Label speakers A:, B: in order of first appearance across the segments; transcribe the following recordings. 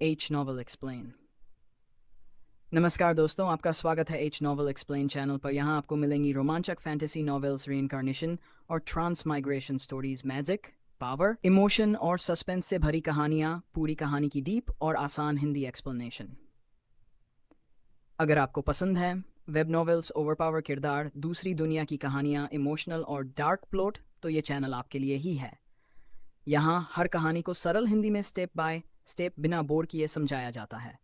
A: H novel explain. नमस्कार दोस्तों, आपका स्वागत है एच नॉवल एक्सप्लेन चैनल पर। यहाँ आपको मिलेंगी रोमांचक फैंटेसी नॉवेल्स, रीइंकार्नेशन और transmigration stories, magic, power, emotion और सस्पेंस से भरी कहानियाँ, पूरी कहानी की डीप और आसान हिंदी एक्सप्लेनेशन। अगर आपको पसंद है वेब नॉवेल्स, ओवरपावर किरदार, दूसरी दुनिया की कहानियाँ, इमोशनल और डार्क प्लॉट, तो ये चैनल आपके लिए ही है। यहाँ हर कहानी को सरल हिंदी में स्टेप बाय स्टेप बिना बोर किए समझाया जाता है।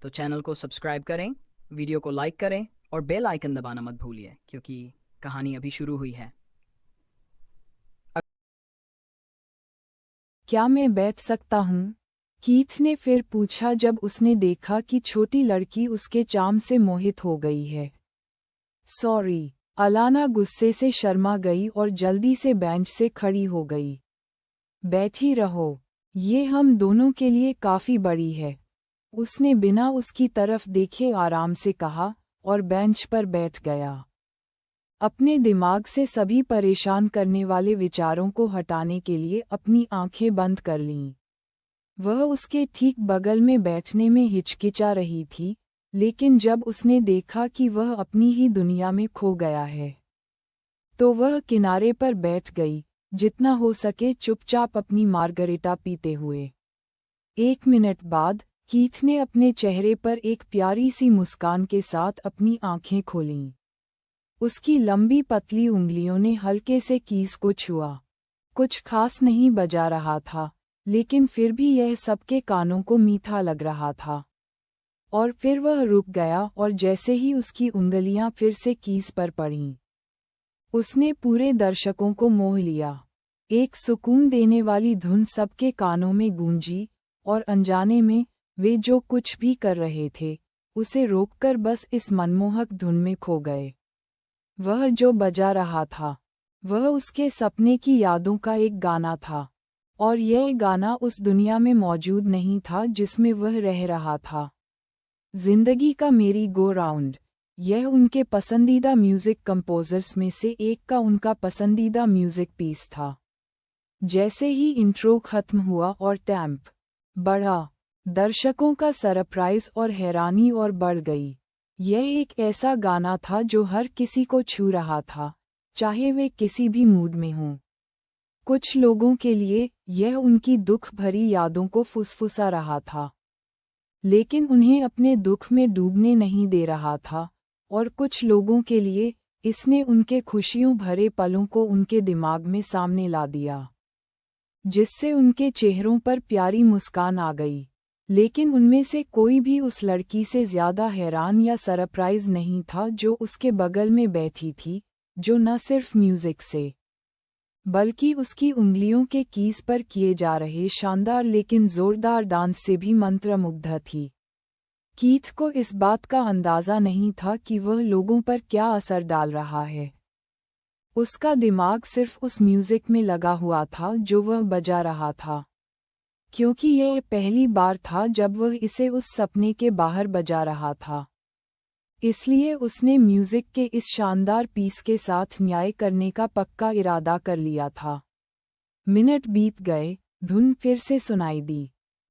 A: तो चैनल को सब्सक्राइब करें, वीडियो को लाइक करें और बेल आइकन दबाना मत भूलिए, क्योंकि कहानी अभी शुरू हुई है।
B: क्या मैं बैठ सकता हूँ? कीथ ने फिर पूछा जब उसने देखा कि छोटी लड़की उसके चार्म से मोहित हो गई है। सॉरी, अलाना गुस्से से शर्मा गई और जल्दी से बेंच से खड़ी हो गई। बैठी रहो, ये हम दोनों के लिए काफी बड़ी है, उसने बिना उसकी तरफ देखे आराम से कहा और बेंच पर बैठ गया। अपने दिमाग से सभी परेशान करने वाले विचारों को हटाने के लिए अपनी आंखें बंद कर लीं। वह उसके ठीक बगल में बैठने में हिचकिचा रही थी, लेकिन जब उसने देखा कि वह अपनी ही दुनिया में खो गया है, तो वह किनारे पर बैठ गई, जितना हो सके चुपचाप अपनी मार्गरेटा पीते हुए। 1 मिनट बाद कीथ ने अपने चेहरे पर एक प्यारी सी मुस्कान के साथ अपनी आंखें खोलीं। उसकी लंबी पतली उंगलियों ने हल्के से कीज को छुआ। कुछ खास नहीं बजा रहा था, लेकिन फिर भी यह सबके कानों को मीठा लग रहा था। और फिर वह रुक गया और जैसे ही उसकी उंगलियां फिर से कीज पर पड़ीं, उसने पूरे दर्शकों को मोह लिया। एक सुकून देने वाली धुन सबके कानों में गूंजी और अनजाने में वे जो कुछ भी कर रहे थे, उसे रोककर बस इस मनमोहक धुन में खो गए। वह जो बजा रहा था, वह उसके सपने की यादों का एक गाना था, और यह गाना उस दुनिया में मौजूद नहीं था जिसमें वह रह रहा था। जिंदगी का मेरी गो राउंड, यह उनके पसंदीदा म्यूजिक कंपोजर्स में से एक का उनका पसंदीदा म्यूजिक पीस था। जैसे ही इंट्रो खत्म हुआ और टैंप बढ़ा, दर्शकों का सरप्राइज और हैरानी और बढ़ गई। यह एक ऐसा गाना था जो हर किसी को छू रहा था, चाहे वे किसी भी मूड में हों। कुछ लोगों के लिए यह उनकी दुख भरी यादों को फुसफुसा रहा था, लेकिन उन्हें अपने दुख में डूबने नहीं दे रहा था, और कुछ लोगों के लिए इसने उनके खुशियों भरे पलों को उनके दिमाग में सामने ला दिया, जिससे उनके चेहरों पर प्यारी मुस्कान आ गई। लेकिन उनमें से कोई भी उस लड़की से ज्यादा हैरान या सरप्राइज नहीं था जो उसके बगल में बैठी थी, जो न सिर्फ म्यूजिक से बल्कि उसकी उंगलियों के कीज पर किए जा रहे शानदार लेकिन जोरदार डांस से भी मंत्रमुग्ध थी। कीथ को इस बात का अंदाजा नहीं था कि वह लोगों पर क्या असर डाल रहा है। उसका दिमाग सिर्फ उस म्यूजिक में लगा हुआ था जो वह बजा रहा था, क्योंकि यह पहली बार था जब वह इसे उस सपने के बाहर बजा रहा था। इसलिए उसने म्यूजिक के इस शानदार पीस के साथ न्याय करने का पक्का इरादा कर लिया था। मिनट बीत गए, धुन फिर से सुनाई दी,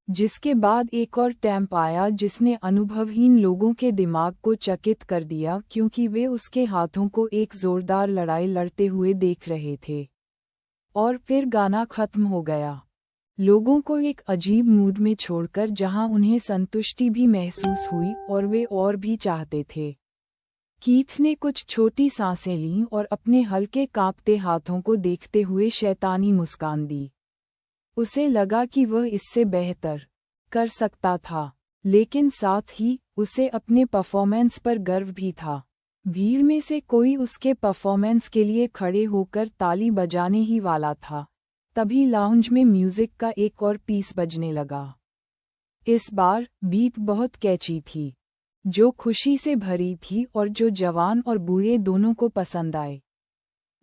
B: जिसके बाद एक और टैंप आया जिसने अनुभवहीन लोगों के दिमाग को चकित कर दिया, क्योंकि वे उसके हाथों को एक जोरदार लड़ाई लड़ते हुए देख रहे थे। और फिर गाना खत्म हो गया, लोगों को एक अजीब मूड में छोड़कर जहां उन्हें संतुष्टि भी महसूस हुई और वे और भी चाहते थे। कीथ ने कुछ छोटी सांसें लीं और अपने हल्के कांपते हाथों को देखते हुए शैतानी मुस्कान दी। उसे लगा कि वह इससे बेहतर कर सकता था, लेकिन साथ ही उसे अपने परफॉर्मेंस पर गर्व भी था। भीड़ में से कोई उसके परफॉर्मेंस के लिए खड़े होकर ताली बजाने ही वाला था, तभी लाउंज में म्यूजिक का एक और पीस बजने लगा। इस बार बीट बहुत कैची थी, जो खुशी से भरी थी और जो जवान और बूढ़े दोनों को पसंद आए।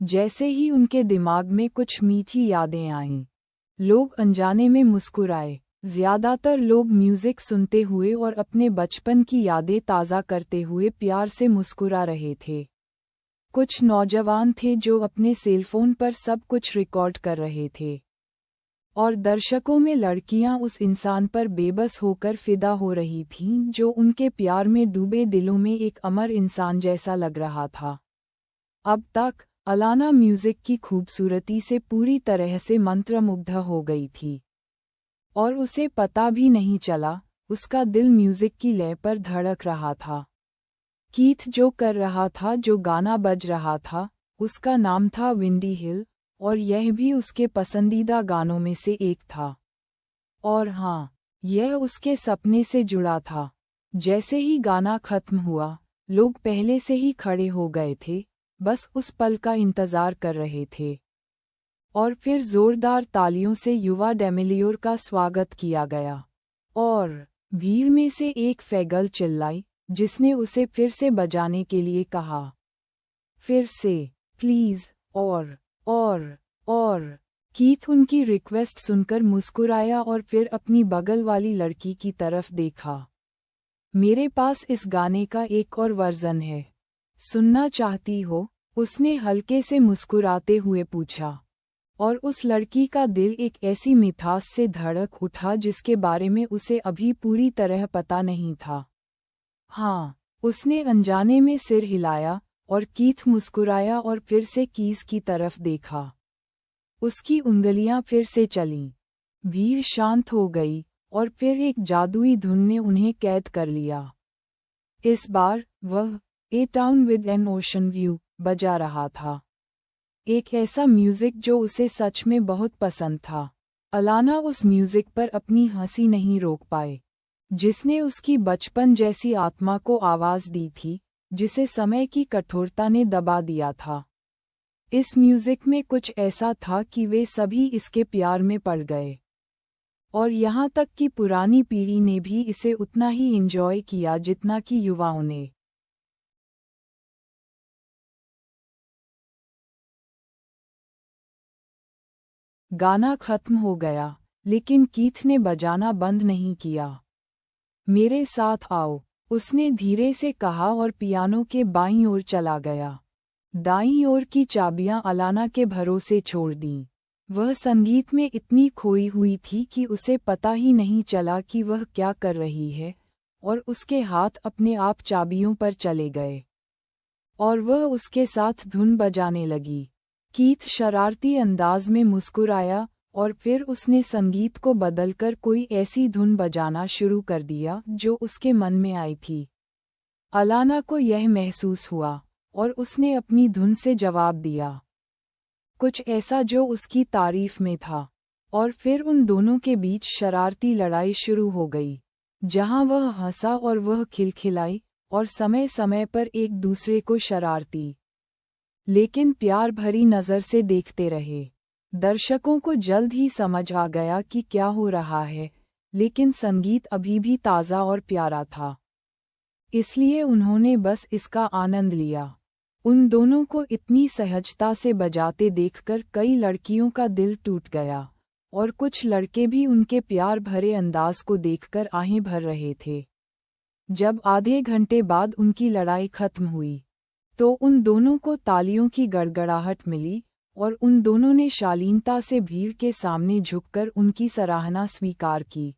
B: जैसे ही उनके दिमाग में कुछ मीठी यादें आईं, लोग अनजाने में मुस्कुराए। ज्यादातर लोग म्यूजिक सुनते हुए और अपने बचपन की यादें ताज़ा करते हुए प्यार से मुस्कुरा रहे थे। कुछ नौजवान थे जो अपने सेलफोन पर सब कुछ रिकॉर्ड कर रहे थे। और दर्शकों में लड़कियां उस इंसान पर बेबस होकर फिदा हो रही थीं जो उनके प्यार में डूबे दिलों में एक अमर इंसान जैसा लग रहा था। अब तक अलाना म्यूजिक की खूबसूरती से पूरी तरह से मंत्रमुग्ध हो गई थी और उसे पता भी नहीं चला, उसका दिल म्यूजिक की लय पर धड़क रहा था। कीथ जो कर रहा था, जो गाना बज रहा था, उसका नाम था विंडी हिल और यह भी उसके पसंदीदा गानों में से एक था। और हाँ, यह उसके सपने से जुड़ा था। जैसे ही गाना खत्म हुआ, लोग पहले से ही खड़े हो गए थे, बस उस पल का इंतजार कर रहे थे। और फिर जोरदार तालियों से युवा डेमिलियोर का स्वागत किया गया और भीड़ में से एक फैगल चिल्लाई, जिसने उसे फिर से बजाने के लिए कहा। फिर से, प्लीज, और कीथ उनकी रिक्वेस्ट सुनकर मुस्कुराया और फिर अपनी बगल वाली लड़की की तरफ देखा। मेरे पास इस गाने का एक और वर्जन है, सुनना चाहती हो? उसने हल्के से मुस्कुराते हुए पूछा। और उस लड़की का दिल एक ऐसी मिठास से धड़क उठा जिसके बारे में उसे अभी पूरी तरह पता नहीं था। हाँ, उसने अनजाने में सिर हिलाया और कीथ मुस्कुराया और फिर से कीज की तरफ देखा। उसकी उंगलियां फिर से चलीं। भीड़ शांत हो गई और फिर एक जादुई धुन ने उन्हें कैद कर लिया। इस बार वह a town with an ocean view बजा रहा था, एक ऐसा म्यूजिक जो उसे सच में बहुत पसंद था। अलाना उस म्यूजिक पर अपनी हंसी नहीं रोक पाए, जिसने उसकी बचपन जैसी आत्मा को आवाज दी थी, जिसे समय की कठोरता ने दबा दिया था। इस म्यूजिक में कुछ ऐसा था कि वे सभी इसके प्यार में पड़ गए और यहाँ तक कि पुरानी पीढ़ी ने भी इसे उतना ही एंजॉय किया जितना कि युवाओं ने। गाना खत्म हो गया, लेकिन कीथ ने बजाना बंद नहीं किया। मेरे साथ आओ, उसने धीरे से कहा और पियानो के बाईं ओर चला गया। दाईं ओर की चाबियां अलाना के भरोसे छोड़ दीं। वह संगीत में इतनी खोई हुई थी कि उसे पता ही नहीं चला कि वह क्या कर रही है, और उसके हाथ अपने आप चाबियों पर चले गए और वह उसके साथ धुन बजाने लगी। कीथ शरारती अंदाज में मुस्कुराया और फिर उसने संगीत को बदलकर कोई ऐसी धुन बजाना शुरू कर दिया जो उसके मन में आई थी। अलाना को यह महसूस हुआ और उसने अपनी धुन से जवाब दिया, कुछ ऐसा जो उसकी तारीफ में था। और फिर उन दोनों के बीच शरारती लड़ाई शुरू हो गई, जहां वह हंसा और वह खिलखिलाई और समय समय पर एक दूसरे को शरारती लेकिन प्यार भरी नज़र से देखते रहे। दर्शकों को जल्द ही समझ आ गया कि क्या हो रहा है, लेकिन संगीत अभी भी ताज़ा और प्यारा था, इसलिए उन्होंने बस इसका आनंद लिया। उन दोनों को इतनी सहजता से बजाते देखकर कई लड़कियों का दिल टूट गया और कुछ लड़के भी उनके प्यार भरे अंदाज को देखकर आहें भर रहे थे। जब आधे घंटे बाद उनकी लड़ाई खत्म हुई, तो उन दोनों को तालियों की गड़गड़ाहट मिली और उन दोनों ने शालीनता से भीड़ के सामने झुककर उनकी सराहना स्वीकार की।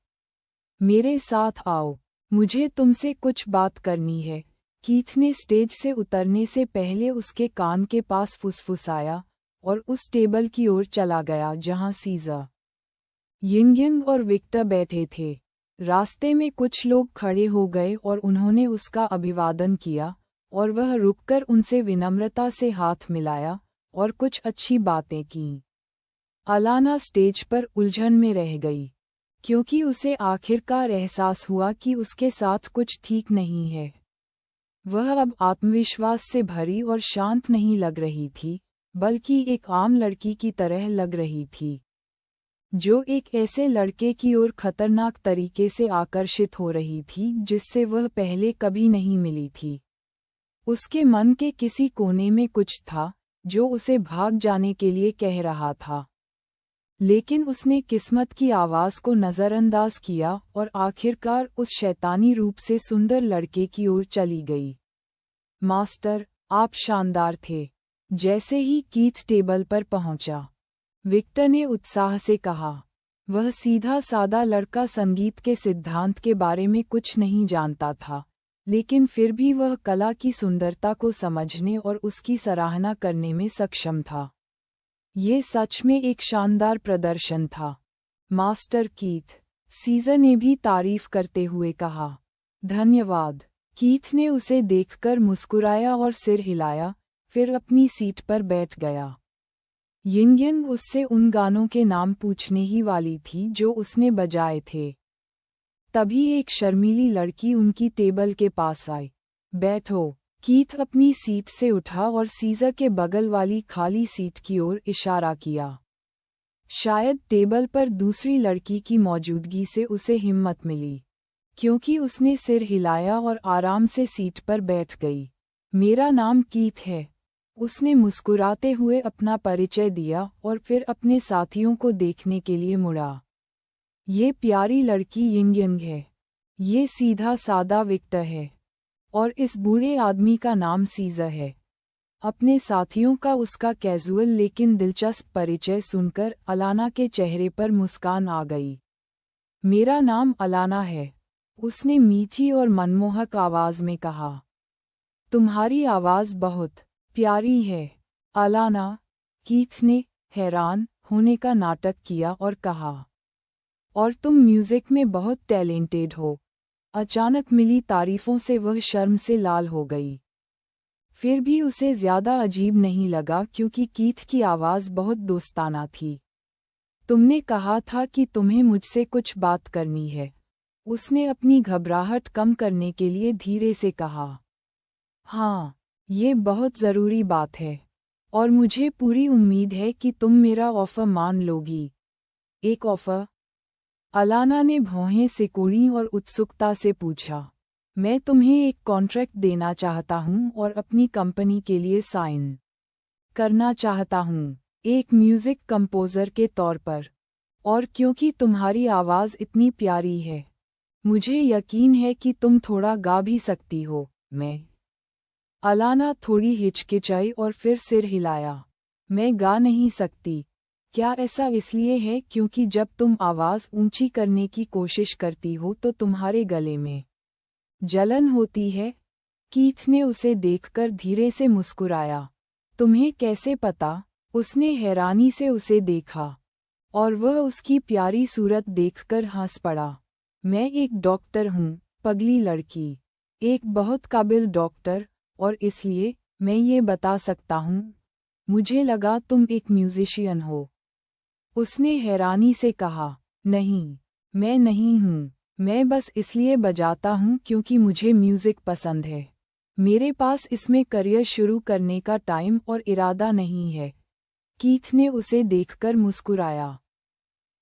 B: मेरे साथ आओ, मुझे तुमसे कुछ बात करनी है, कीथ ने स्टेज से उतरने से पहले उसके कान के पास फुसफुसाया और उस टेबल की ओर चला गया जहां सीज़र, यिंग और विक्टर बैठे थे। रास्ते में कुछ लोग खड़े हो गए और उन्होंने उसका अभिवादन किया और वह रुककर उनसे विनम्रता से हाथ मिलाया और कुछ अच्छी बातें कीं। अलाना स्टेज पर उलझन में रह गई, क्योंकि उसे आखिरकार एहसास हुआ कि उसके साथ कुछ ठीक नहीं है। वह अब आत्मविश्वास से भरी और शांत नहीं लग रही थी, बल्कि एक आम लड़की की तरह लग रही थी, जो एक ऐसे लड़के की ओर खतरनाक तरीके से आकर्षित हो रही थी जिससे वह पहले कभी नहीं मिली थी। उसके मन के किसी कोने में कुछ था जो उसे भाग जाने के लिए कह रहा था, लेकिन उसने किस्मत की आवाज़ को नज़रअंदाज किया और आखिरकार उस शैतानी रूप से सुंदर लड़के की ओर चली गई। मास्टर, आप शानदार थे। जैसे ही कीथ टेबल पर पहुंचा, विक्टर ने उत्साह से कहा। वह सीधा सादा लड़का संगीत के सिद्धांत के बारे में कुछ नहीं जानता था, लेकिन फिर भी वह कला की सुंदरता को समझने और उसकी सराहना करने में सक्षम था। ये सच में एक शानदार प्रदर्शन था, मास्टर कीथ, सीजर ने भी तारीफ करते हुए कहा। धन्यवाद। कीथ ने उसे देखकर मुस्कुराया और सिर हिलाया, फिर अपनी सीट पर बैठ गया। यिंग उससे उन गानों के नाम पूछने ही वाली थी जो उसने बजाए थे। तभी एक शर्मीली लड़की उनकी टेबल के पास आई। बैठो। कीथ अपनी सीट से उठा और सीजर के बगल वाली खाली सीट की ओर इशारा किया। शायद टेबल पर दूसरी लड़की की मौजूदगी से उसे हिम्मत मिली, क्योंकि उसने सिर हिलाया और आराम से सीट पर बैठ गई। मेरा नाम कीथ है, उसने मुस्कुराते हुए अपना परिचय दिया और फिर अपने साथियों को देखने के लिए मुड़ा। ये प्यारी लड़की यिंग है, ये सीधा सादा विक्टर है, और इस बूढ़े आदमी का नाम सीजर है। अपने साथियों का उसका कैजुअल लेकिन दिलचस्प परिचय सुनकर अलाना के चेहरे पर मुस्कान आ गई। मेरा नाम अलाना है, उसने मीठी और मनमोहक आवाज में कहा। तुम्हारी आवाज बहुत प्यारी है, अलाना। कीथ ने हैरान होने का नाटक किया और कहा, और तुम म्यूजिक में बहुत टैलेंटेड हो। अचानक मिली तारीफों से वह शर्म से लाल हो गई। फिर भी उसे ज्यादा अजीब नहीं लगा क्योंकि कीथ की आवाज बहुत दोस्ताना थी। तुमने कहा था कि तुम्हें मुझसे कुछ बात करनी है, उसने अपनी घबराहट कम करने के लिए धीरे से कहा। हाँ, ये बहुत ज़रूरी बात है, और मुझे पूरी उम्मीद है कि तुम मेरा ऑफ़र मान लोगी। एक ऑफ़र? अलाना ने भौहें सिकोड़ी और उत्सुकता से पूछा। मैं तुम्हें एक कॉन्ट्रैक्ट देना चाहता हूँ और अपनी कंपनी के लिए साइन करना चाहता हूँ, एक म्यूज़िक कंपोज़र के तौर पर। और क्योंकि तुम्हारी आवाज़ इतनी प्यारी है, मुझे यकीन है कि तुम थोड़ा गा भी सकती हो। मैं? अलाना थोड़ी हिचकिचाई और फिर सिर हिलाया। मैं गा नहीं सकती। क्या ऐसा इसलिए है क्योंकि जब तुम आवाज़ ऊंची करने की कोशिश करती हो तो तुम्हारे गले में जलन होती है? कीथ ने उसे देखकर धीरे से मुस्कुराया। तुम्हें कैसे पता? उसने हैरानी से उसे देखा, और वह उसकी प्यारी सूरत देखकर हंस पड़ा। मैं एक डॉक्टर हूँ, पगली लड़की, एक बहुत काबिल डॉक्टर, और इसलिए मैं ये बता सकता हूँ। मुझे लगा तुम एक म्यूजिशियन हो। उसने हैरानी से कहा, नहीं, मैं नहीं हूँ। मैं बस इसलिए बजाता हूँ क्योंकि मुझे म्यूजिक पसंद है। मेरे पास इसमें करियर शुरू करने का टाइम और इरादा नहीं है। कीथ ने उसे देखकर मुस्कुराया।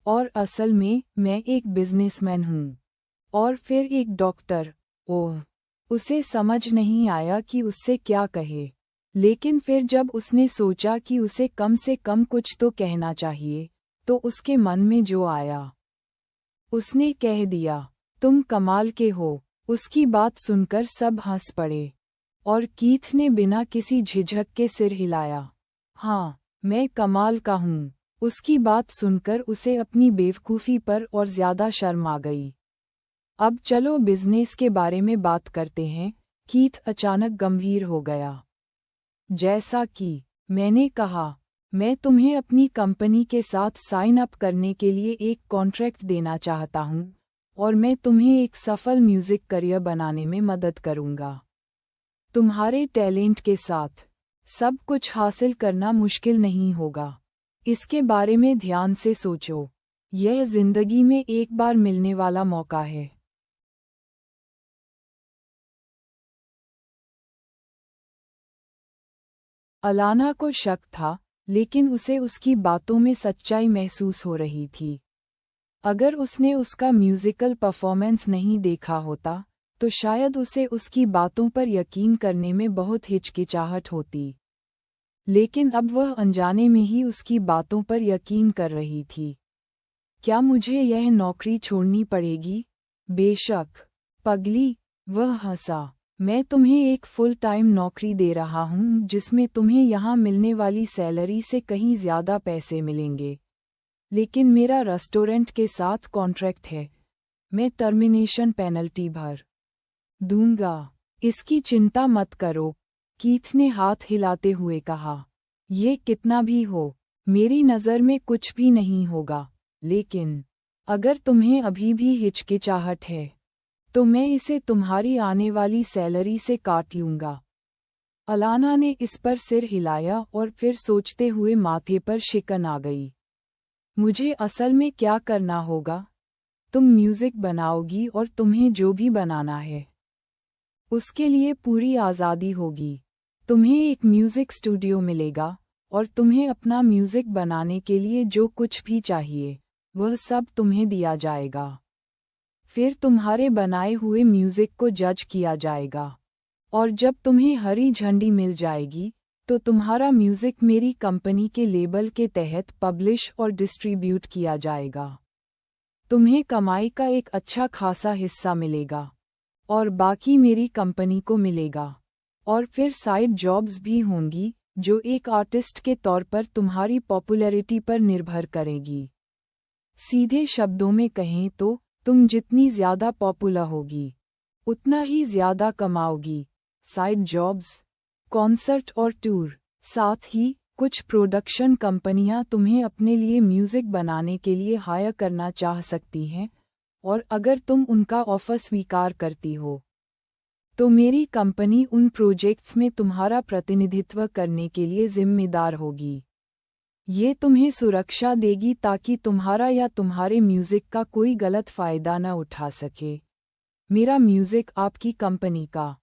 B: और असल में मैं एक बिजनेसमैन हूँ। और फिर एक डॉक्टर। ओह! उसे समझ नहीं आया कि उससे क्या कहे, लेकिन फिर जब उसने सोचा कि उसे कम से कम कुछ तो कहना चाहिए, तो उसके मन में जो आया उसने कह दिया, तुम कमाल के हो। उसकी बात सुनकर सब हंस पड़े, और कीथ ने बिना किसी झिझक के सिर हिलाया। हाँ, मैं कमाल का हूँ। उसकी बात सुनकर उसे अपनी बेवकूफ़ी पर और ज़्यादा शर्म आ गई। अब चलो बिजनेस के बारे में बात करते हैं। कीथ अचानक गंभीर हो गया। जैसा कि मैंने कहा, मैं तुम्हें अपनी कंपनी के साथ साइन अप करने के लिए एक कॉन्ट्रैक्ट देना चाहता हूँ, और मैं तुम्हें एक सफल म्यूजिक करियर बनाने में मदद करूँगा। तुम्हारे टैलेंट के साथ सब कुछ हासिल करना मुश्किल नहीं होगा। इसके बारे में ध्यान से सोचो। यह जिंदगी में एक बार मिलने वाला मौका है। अलाना को शक था, लेकिन उसे उसकी बातों में सच्चाई महसूस हो रही थी। अगर उसने उसका म्यूजिकल परफॉर्मेंस नहीं देखा होता, तो शायद उसे उसकी बातों पर यकीन करने में बहुत हिचकिचाहट होती। लेकिन अब वह अनजाने में ही उसकी बातों पर यकीन कर रही थी। क्या मुझे यह नौकरी छोड़नी पड़ेगी? बेशक, पगली, वह हंसा। मैं तुम्हें एक फुल टाइम नौकरी दे रहा हूँ जिसमें तुम्हें यहाँ मिलने वाली सैलरी से कहीं ज़्यादा पैसे मिलेंगे। लेकिन मेरा रेस्टोरेंट के साथ कॉन्ट्रैक्ट है, मैं टर्मिनेशन पेनल्टी भर दूंगा। इसकी चिंता मत करो, कीथ ने हाथ हिलाते हुए कहा। ये कितना भी हो, मेरी नज़र में कुछ भी नहीं होगा, लेकिन अगर तुम्हें अभी भी हिचकिचाहट है, तो मैं इसे तुम्हारी आने वाली सैलरी से काट लूंगा। अलाना ने इस पर सिर हिलाया और फिर सोचते हुए माथे पर शिकन आ गई। मुझे असल में क्या करना होगा? तुम म्यूजिक बनाओगी और तुम्हें जो भी बनाना है उसके लिए पूरी आज़ादी होगी। तुम्हें एक म्यूजिक स्टूडियो मिलेगा और तुम्हें अपना म्यूजिक बनाने के लिए जो कुछ भी चाहिए वह सब तुम्हें दिया जाएगा। फिर तुम्हारे बनाए हुए म्यूजिक को जज किया जाएगा और जब तुम्हें हरी झंडी मिल जाएगी तो तुम्हारा म्यूजिक मेरी कंपनी के लेबल के तहत पब्लिश और डिस्ट्रीब्यूट किया जाएगा। तुम्हें कमाई का एक अच्छा खासा हिस्सा मिलेगा और बाकी मेरी कंपनी को मिलेगा। और फिर साइड जॉब्स भी होंगी जो एक आर्टिस्ट के तौर पर तुम्हारी पॉपुलैरिटी पर निर्भर करेगी। सीधे शब्दों में कहें तो तुम जितनी ज़्यादा पॉपुलर होगी उतना ही ज़्यादा कमाओगी। साइड जॉब्स, कॉन्सर्ट और टूर, साथ ही कुछ प्रोडक्शन कंपनियां तुम्हें अपने लिए म्यूजिक बनाने के लिए हायर करना चाह सकती हैं और अगर तुम उनका ऑफर स्वीकार करती हो तो मेरी कंपनी उन प्रोजेक्ट्स में तुम्हारा प्रतिनिधित्व करने के लिए जिम्मेदार होगी। ये तुम्हें सुरक्षा देगी ताकि तुम्हारा या तुम्हारे म्यूजिक का कोई गलत फ़ायदा न उठा सके। मेरा म्यूजिक आपकी कंपनी का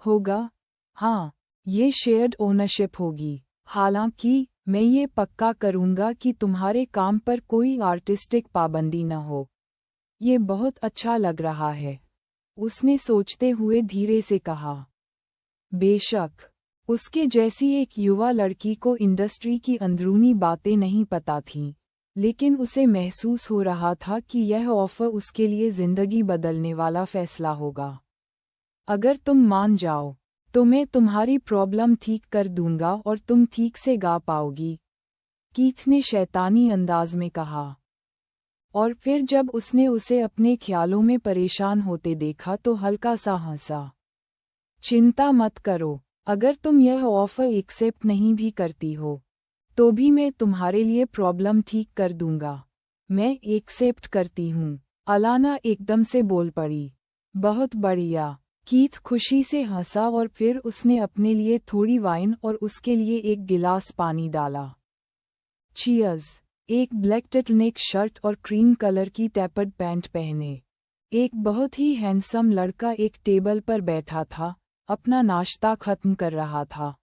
B: होगा। हाँ, ये शेयर्ड ओनरशिप होगी। हालांकि मैं ये पक्का करूंगा कि तुम्हारे काम पर कोई आर्टिस्टिक पाबंदी न हो। ये बहुत अच्छा लग रहा है, उसने सोचते हुए धीरे से कहा। बेशक, उसके जैसी एक युवा लड़की को इंडस्ट्री की अंदरूनी बातें नहीं पता थीं, लेकिन उसे महसूस हो रहा था कि यह ऑफर उसके लिए जिंदगी बदलने वाला फैसला होगा। अगर तुम मान जाओ तो मैं तुम्हारी प्रॉब्लम ठीक कर दूंगा और तुम ठीक से गा पाओगी, कीथ ने शैतानी अंदाज में कहा। और फिर जब उसने उसे अपने ख्यालों में परेशान होते देखा तो हल्का सा हंसा। चिंता मत करो, अगर तुम यह ऑफर एक्सेप्ट नहीं भी करती हो तो भी मैं तुम्हारे लिए प्रॉब्लम ठीक कर दूंगा। मैं एक्सेप्ट करती हूँ, अलाना एकदम से बोल पड़ी। बहुत बढ़िया, कीथ खुशी से हंसा और फिर उसने अपने लिए थोड़ी वाइन और उसके लिए एक गिलास पानी डाला। चीयर्स। एक ब्लैक टर्टलनेक शर्ट और क्रीम कलर की टैपर्ड पैंट पहने एक बहुत ही हैंडसम लड़का एक टेबल पर बैठा था, अपना नाश्ता खत्म कर रहा था।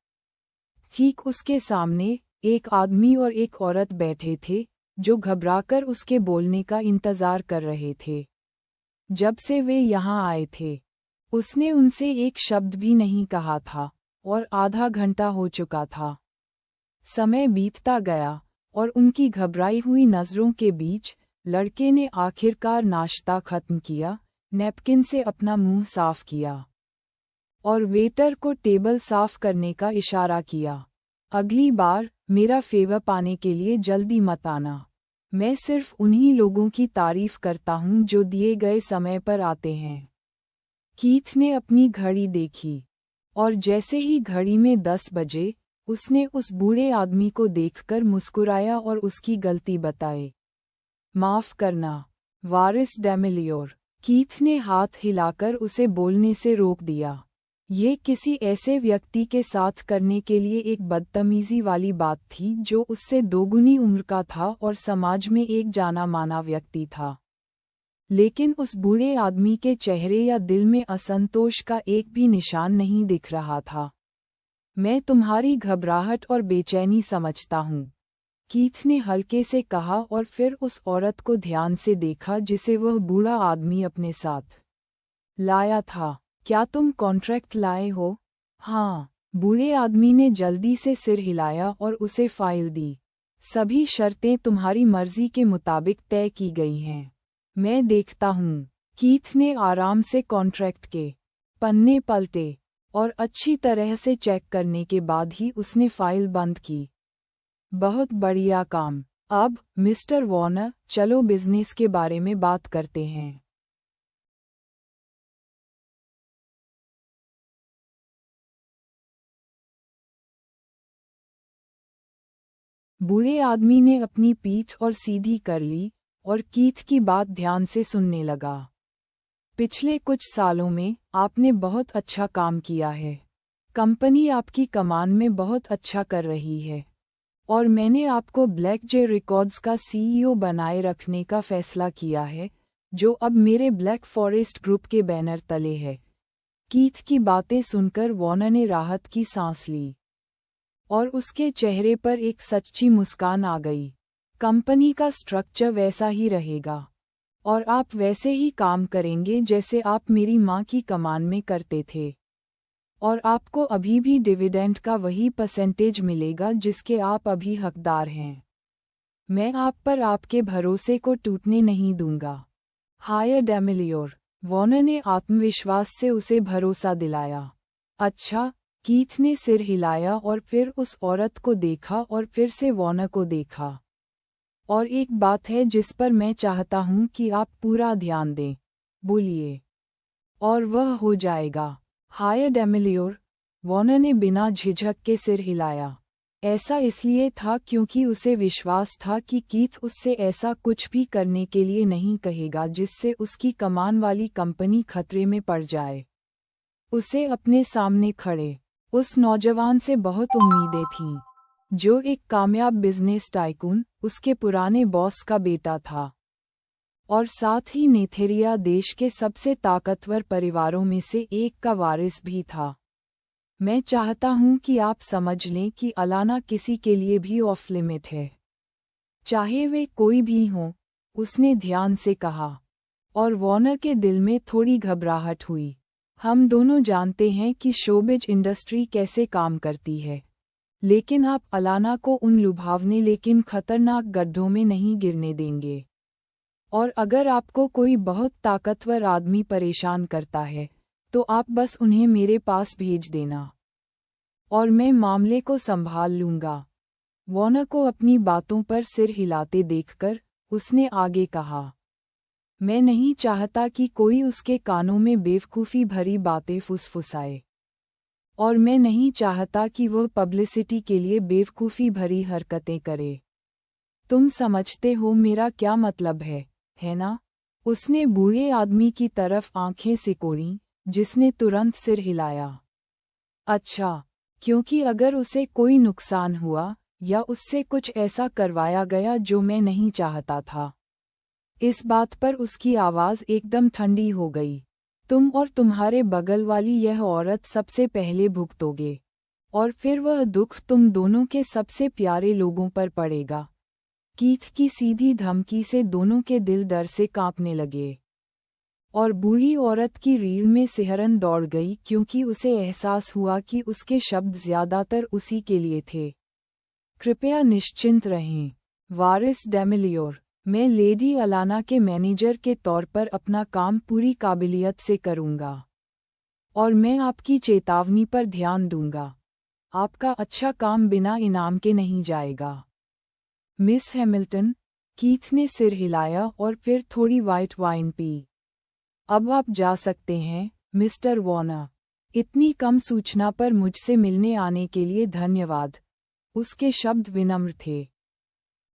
B: ठीक उसके सामने एक आदमी और एक औरत बैठे थे जो घबराकर उसके बोलने का इंतजार कर रहे थे। जब से वे यहाँ आए थे उसने उनसे एक शब्द भी नहीं कहा था और आधा घंटा हो चुका था। समय बीतता गया और उनकी घबराई हुई नज़रों के बीच लड़के ने आखिरकार नाश्ता खत्म किया, नैपकिन से अपना मुंह साफ किया और वेटर को टेबल साफ करने का इशारा किया। अगली बार मेरा फेवर पाने के लिए जल्दी मत आना। मैं सिर्फ उन्हीं लोगों की तारीफ करता हूँ जो दिए गए समय पर आते हैं। कीथ ने अपनी घड़ी देखी और जैसे ही घड़ी में 10 बजे उसने उस बूढ़े आदमी को देखकर मुस्कुराया और उसकी गलती बताई। माफ़ करना, वारिस डेमिलियोर। कीथ ने हाथ हिलाकर उसे बोलने से रोक दिया। ये किसी ऐसे व्यक्ति के साथ करने के लिए एक बदतमीजी वाली बात थी जो उससे दोगुनी उम्र का था और समाज में एक जाना माना व्यक्ति था। लेकिन उस बूढ़े आदमी के चेहरे या दिल में असंतोष का एक भी निशान नहीं दिख रहा था। मैं तुम्हारी घबराहट और बेचैनी समझता हूँ, कीथ ने हल्के से कहा और फिर उस औरत को ध्यान से देखा जिसे वह बूढ़ा आदमी अपने साथ लाया था। क्या तुम कॉन्ट्रैक्ट लाए हो? हाँ, बूढ़े आदमी ने जल्दी से सिर हिलाया और उसे फाइल दी। सभी शर्तें तुम्हारी मर्जी के मुताबिक तय की गई हैं। मैं देखता हूँ। कीथ ने आराम से कॉन्ट्रैक्ट के पन्ने पलटे और अच्छी तरह से चेक करने के बाद ही उसने फाइल बंद की। बहुत बढ़िया काम, अब मिस्टर वॉर्नर, चलो बिजनेस के बारे में बात करते हैं। बूढ़े आदमी ने अपनी पीठ और सीधी कर ली और कीथ की बात ध्यान से सुनने लगा। पिछले कुछ सालों में आपने बहुत अच्छा काम किया है। कंपनी आपकी कमान में बहुत अच्छा कर रही है और मैंने आपको ब्लैक जे रिकॉर्ड्स का सीईओ बनाए रखने का फैसला किया है, जो अब मेरे ब्लैक फॉरेस्ट ग्रुप के बैनर तले है। कीथ की बातें सुनकर वॉर्नर ने राहत की सांस ली और उसके चेहरे पर एक सच्ची मुस्कान आ गई। कंपनी का स्ट्रक्चर वैसा ही रहेगा और आप वैसे ही काम करेंगे जैसे आप मेरी माँ की कमान में करते थे, और आपको अभी भी डिविडेंड का वही परसेंटेज मिलेगा जिसके आप अभी हकदार हैं। मैं आप पर आपके भरोसे को टूटने नहीं दूंगा। हायर डेमिलियोर, वॉर्नर ने आत्मविश्वास से उसे भरोसा दिलाया। अच्छा, कीथ ने सिर हिलाया और फिर उस औरत को देखा और फिर से वॉर्नर को देखा। और एक बात है जिस पर मैं चाहता हूं कि आप पूरा ध्यान दें। बोलिए। और वह हो जाएगा। हायर डेमिलियोर, वॉर्नर ने बिना झिझक के सिर हिलाया। ऐसा इसलिए था क्योंकि उसे विश्वास था कि कीथ उससे ऐसा कुछ भी करने के लिए नहीं कहेगा जिससे उसकी कमान वाली कंपनी खतरे में पड़ जाए। उसे अपने सामने खड़े उस नौजवान से बहुत उम्मीदें थीं, जो एक कामयाब बिजनेस टाइकून, उसके पुराने बॉस का बेटा था और साथ ही नेथेरिया देश के सबसे ताकतवर परिवारों में से एक का वारिस भी था। मैं चाहता हूं कि आप समझ लें कि अलाना किसी के लिए भी ऑफ लिमिट है, चाहे वे कोई भी हों, उसने ध्यान से कहा। और वॉर्नर के दिल में थोड़ी घबराहट हुई। हम दोनों जानते हैं कि शोबिज इंडस्ट्री कैसे काम करती है, लेकिन आप अलाना को उन लुभावने लेकिन खतरनाक गड्ढों में नहीं गिरने देंगे। और अगर आपको कोई बहुत ताकतवर आदमी परेशान करता है, तो आप बस उन्हें मेरे पास भेज देना और मैं मामले को संभाल लूंगा। वॉर्नर को अपनी बातों पर सिर हिलाते देखकर उसने आगे कहा, मैं नहीं चाहता कि कोई उसके कानों में बेवकूफ़ी भरी बातें फुसफुसाए, और मैं नहीं चाहता कि वह पब्लिसिटी के लिए बेवकूफ़ी भरी हरकतें करे। तुम समझते हो मेरा क्या मतलब है ना? उसने बूढ़े आदमी की तरफ आंखें सिकोड़ीं, जिसने तुरंत सिर हिलाया। अच्छा, क्योंकि अगर उसे कोई नुकसान हुआ या उससे कुछ ऐसा करवाया गया जो मैं नहीं चाहता था। इस बात पर उसकी आवाज़ एकदम ठंडी हो गई। तुम और तुम्हारे बगल वाली यह औरत सबसे पहले भुगतोगे, और फिर वह दुख तुम दोनों के सबसे प्यारे लोगों पर पड़ेगा। कीथ की सीधी धमकी से दोनों के दिल डर से कांपने लगे और बूढ़ी औरत की रीढ़ में सिहरन दौड़ गई क्योंकि उसे एहसास हुआ कि उसके शब्द ज्यादातर उसी के लिए थे। कृपया निश्चिंत रहें, वारिस डेमिलियोर, मैं लेडी अलाना के मैनेजर के तौर पर अपना काम पूरी काबिलियत से करूंगा और मैं आपकी चेतावनी पर ध्यान दूंगा। आपका अच्छा काम बिना इनाम के नहीं जाएगा। मिस हैमिल्टन, कीथ ने सिर हिलाया और फिर थोड़ी वाइट वाइन पी। अब आप जा सकते हैं, मिस्टर वॉर्नर। इतनी कम सूचना पर मुझसे मिलने आने के लिए धन्यवाद। उसके शब्द विनम्र थे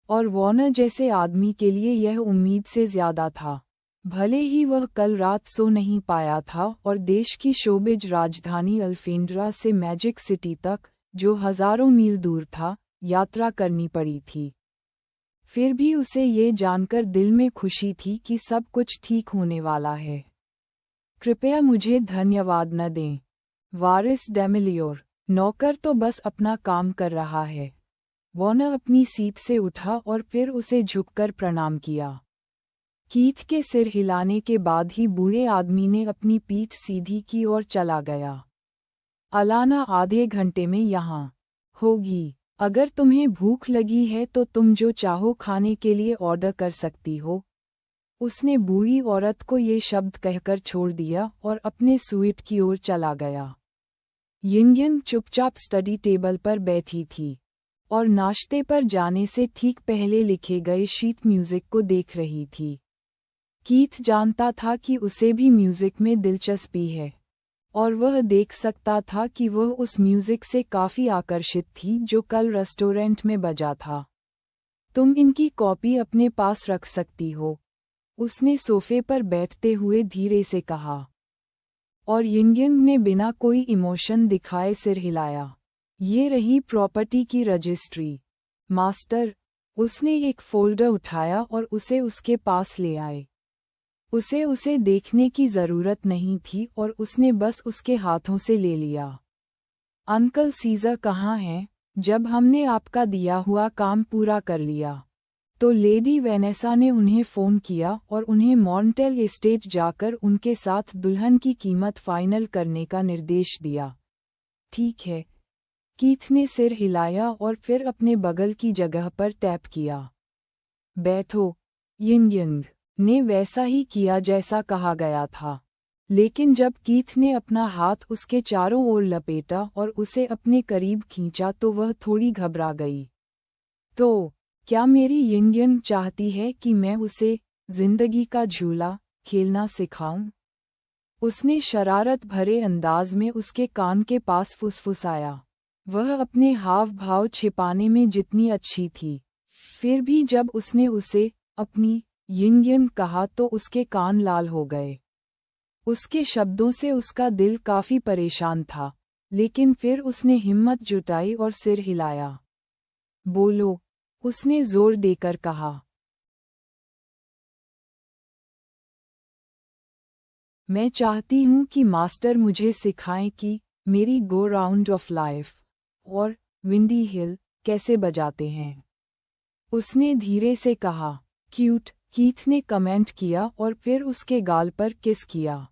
B: और वॉर्नर जैसे आदमी के लिए यह उम्मीद से ज्यादा था। भले ही वह कल रात सो नहीं पाया था और देश की शोबिज राजधानी अल्फेंड्रा से मैजिक सिटी तक, जो हजारों मील दूर था, यात्रा करनी पड़ी थी, फिर भी उसे ये जानकर दिल में खुशी थी कि सब कुछ ठीक होने वाला है। कृपया मुझे धन्यवाद न दें, वारिस डेमिलियोर। नौकर तो बस अपना काम कर रहा है। वॉर्नर अपनी सीट से उठा और फिर उसे झुककर प्रणाम किया। कीथ के सिर हिलाने के बाद ही बूढ़े आदमी ने अपनी पीठ सीधी की और चला गया। अलाना आधे घंटे में यहाँ होगी। अगर तुम्हें भूख लगी है तो तुम जो चाहो खाने के लिए ऑर्डर कर सकती हो। उसने बूढ़ी औरत को ये शब्द कहकर छोड़ दिया और अपने स्वीट की ओर चला गया। यिंगयन चुपचाप स्टडी टेबल पर बैठी थी। और नाश्ते पर जाने से ठीक पहले लिखे गए शीट म्यूजिक को देख रही थी। कीथ जानता था कि उसे भी म्यूजिक में दिलचस्पी है, और वह देख सकता था कि वह उस म्यूजिक से काफी आकर्षित थी जो कल रेस्टोरेंट में बजा था। तुम इनकी कॉपी अपने पास रख सकती हो, उसने सोफे पर बैठते हुए धीरे से कहा। और यिंगयंग ने बिना कोई इमोशन दिखाए सिर हिलाया। ये रही प्रॉपर्टी की रजिस्ट्री, मास्टर। उसने एक फोल्डर उठाया और उसे उसके पास ले आए। उसे देखने की जरूरत नहीं थी और उसने बस उसके हाथों से ले लिया। अंकल सीज़र कहाँ हैं? जब हमने आपका दिया हुआ काम पूरा कर लिया तो लेडी वेनेसा ने उन्हें फ़ोन किया और उन्हें मॉन्टेल एस्टेट जाकर उनके साथ दुल्हन की कीमत फाइनल करने का निर्देश दिया। ठीक है, कीथ ने सिर हिलाया और फिर अपने बगल की जगह पर टैप किया। बैठो। यिंगयंग ने वैसा ही किया जैसा कहा गया था, लेकिन जब कीथ ने अपना हाथ उसके चारों ओर लपेटा और उसे अपने करीब खींचा तो वह थोड़ी घबरा गई। तो क्या मेरी यिंगयंग चाहती है कि मैं उसे जिंदगी का झूला खेलना सिखाऊं? उसने शरारत भरे अंदाज में उसके कान के पास फुसफुसाया। वह अपने हाव भाव छिपाने में जितनी अच्छी थी, फिर भी जब उसने उसे अपनी यिंगयंग कहा तो उसके कान लाल हो गए। उसके शब्दों से उसका दिल काफी परेशान था, लेकिन फिर उसने हिम्मत जुटाई और सिर हिलाया। बोलो, उसने जोर देकर कहा। मैं चाहती हूँ कि मास्टर मुझे सिखाएं कि मेरी गो राउंड ऑफ लाइफ और विंडी हिल कैसे बजाते हैं। उसने धीरे से कहा। क्यूट, कीथ ने कमेंट किया और फिर उसके गाल पर किस किया।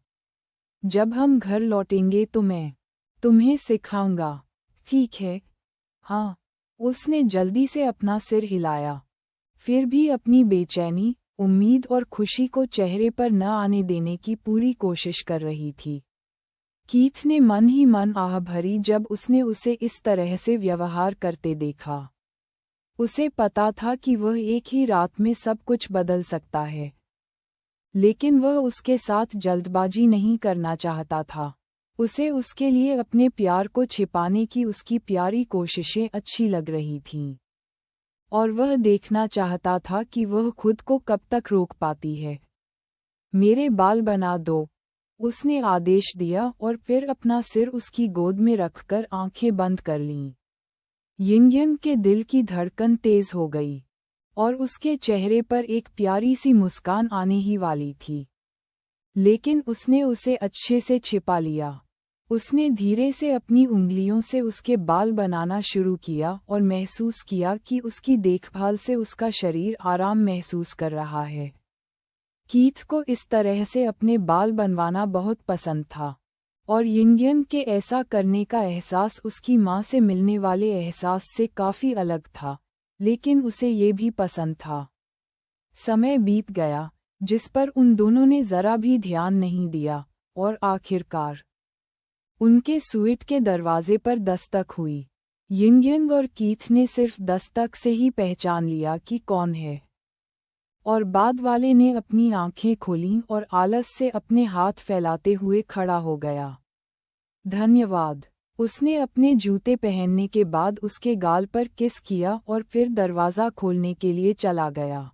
B: जब हम घर लौटेंगे तो मैं तुम्हें सिखाऊंगा, ठीक है? हाँ, उसने जल्दी से अपना सिर हिलाया, फिर भी अपनी बेचैनी, उम्मीद और खुशी को चेहरे पर न आने देने की पूरी कोशिश कर रही थी। कीथ ने मन ही मन आह भरी जब उसने उसे इस तरह से व्यवहार करते देखा। उसे पता था कि वह एक ही रात में सब कुछ बदल सकता है, लेकिन वह उसके साथ जल्दबाजी नहीं करना चाहता था। उसे उसके लिए अपने प्यार को छिपाने की उसकी प्यारी कोशिशें अच्छी लग रही थीं, और वह देखना चाहता था कि वह खुद को कब तक रोक पाती है। मेरे बाल बना दो, उसने आदेश दिया और फिर अपना सिर उसकी गोद में रखकर आंखें बंद कर लीं। यिंगयंग के दिल की धड़कन तेज हो गई, और उसके चेहरे पर एक प्यारी सी मुस्कान आने ही वाली थी, लेकिन उसने उसे अच्छे से छिपा लिया। उसने धीरे से अपनी उंगलियों से उसके बाल बनाना शुरू किया और महसूस किया कि उसकी देखभाल से उसका शरीर आराम महसूस कर रहा है। कीथ को इस तरह से अपने बाल बनवाना बहुत पसंद था, और यिंगयंग के ऐसा करने का एहसास उसकी माँ से मिलने वाले एहसास से काफ़ी अलग था, लेकिन उसे ये भी पसंद था। समय बीत गया, जिस पर उन दोनों ने ज़रा भी ध्यान नहीं दिया, और आखिरकार उनके स्वीट के दरवाजे पर दस्तक हुई। यिंगयंग और कीथ ने सिर्फ दस्तक से ही पहचान लिया कि कौन है, और बाद वाले ने अपनी आंखें खोलीं और आलस से अपने हाथ फैलाते हुए खड़ा हो गया। धन्यवाद, उसने अपने जूते पहनने के बाद उसके गाल पर किस किया और फिर दरवाज़ा खोलने के लिए चला गया।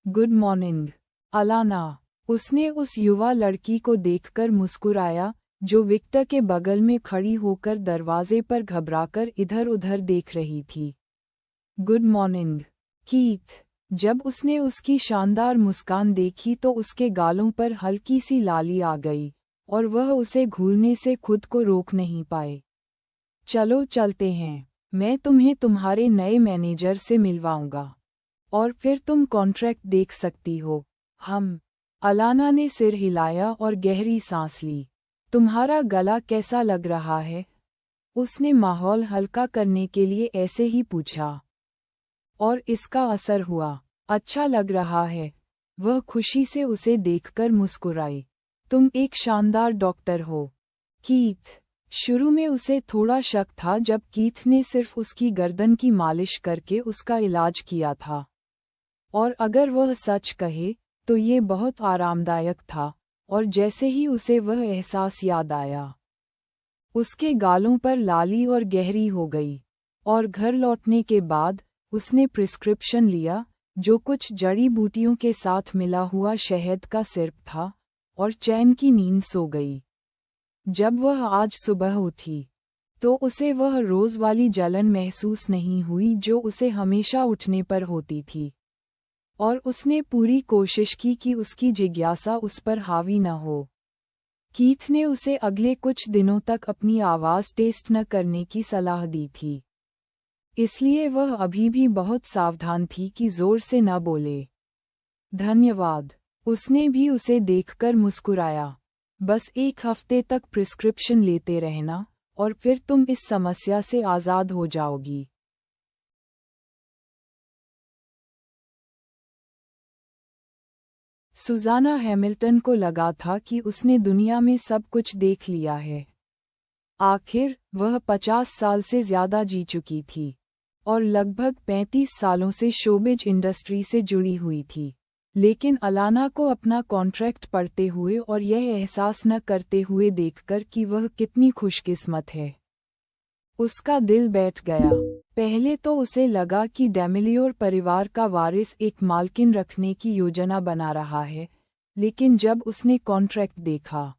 B: गुड मॉर्निंग, अलाना, उसने उस युवा लड़की को देखकर मुस्कुराया जो विक्टर के बगल में खड़ी होकर दरवाजे पर घबराकर इधर-उधर देख रही थी। Good morning, Keith. जब उसने उसकी शानदार मुस्कान देखी तो उसके गालों पर हल्की सी लाली आ गई, और वह उसे घूरने से खुद को रोक नहीं पाए। चलो चलते हैं, मैं तुम्हें तुम्हारे नए मैनेजर से मिलवाऊंगा, और फिर तुम कॉन्ट्रैक्ट देख सकती हो। अलाना ने सिर हिलाया और गहरी सांस ली। तुम्हारा गला कैसा लग रहा है? उसने माहौल हल्का करने के लिए ऐसे ही पूछा, और इसका असर हुआ। अच्छा लग रहा है, वह खुशी से उसे देखकर मुस्कुराई। तुम एक शानदार डॉक्टर हो, कीथ। शुरू में उसे थोड़ा शक था जब कीथ ने सिर्फ उसकी गर्दन की मालिश करके उसका इलाज किया था। और अगर वह सच कहे तो ये बहुत आरामदायक था, और जैसे ही उसे वह एहसास याद आया, उसके गालों पर लाली और गहरी हो गई। और घर लौटने के बाद उसने प्रिस्क्रिप्शन लिया, जो कुछ जड़ी बूटियों के साथ मिला हुआ शहद का सिरप था, और चैन की नींद सो गई। जब वह आज सुबह उठी तो उसे वह रोज वाली जलन महसूस नहीं हुई जो उसे हमेशा उठने पर होती थी, और उसने पूरी कोशिश की कि उसकी जिज्ञासा उस पर हावी न हो। कीथ ने उसे अगले कुछ दिनों तक अपनी आवाज़ टेस्ट न करने की सलाह दी थी, इसलिए वह अभी भी बहुत सावधान थी कि जोर से न बोले। धन्यवाद, उसने भी उसे देखकर मुस्कुराया। बस 1 हफ्ते तक प्रिस्क्रिप्शन लेते रहना, और फिर तुम इस समस्या से आज़ाद हो जाओगी। सुजाना हैमिल्टन को लगा था कि उसने दुनिया में सब कुछ देख लिया है। आखिर वह 50 साल से ज्यादा जी चुकी थी, और लगभग 35 सालों से शोबिज इंडस्ट्री से जुड़ी हुई थी। लेकिन अलाना को अपना कॉन्ट्रैक्ट पढ़ते हुए और यह एहसास न करते हुए देखकर कि वह कितनी खुशकिस्मत है, उसका दिल बैठ गया। पहले तो उसे लगा कि डैमिलियोर परिवार का वारिस एक मालकिन रखने की योजना बना रहा है, लेकिन जब उसने कॉन्ट्रैक्ट देखा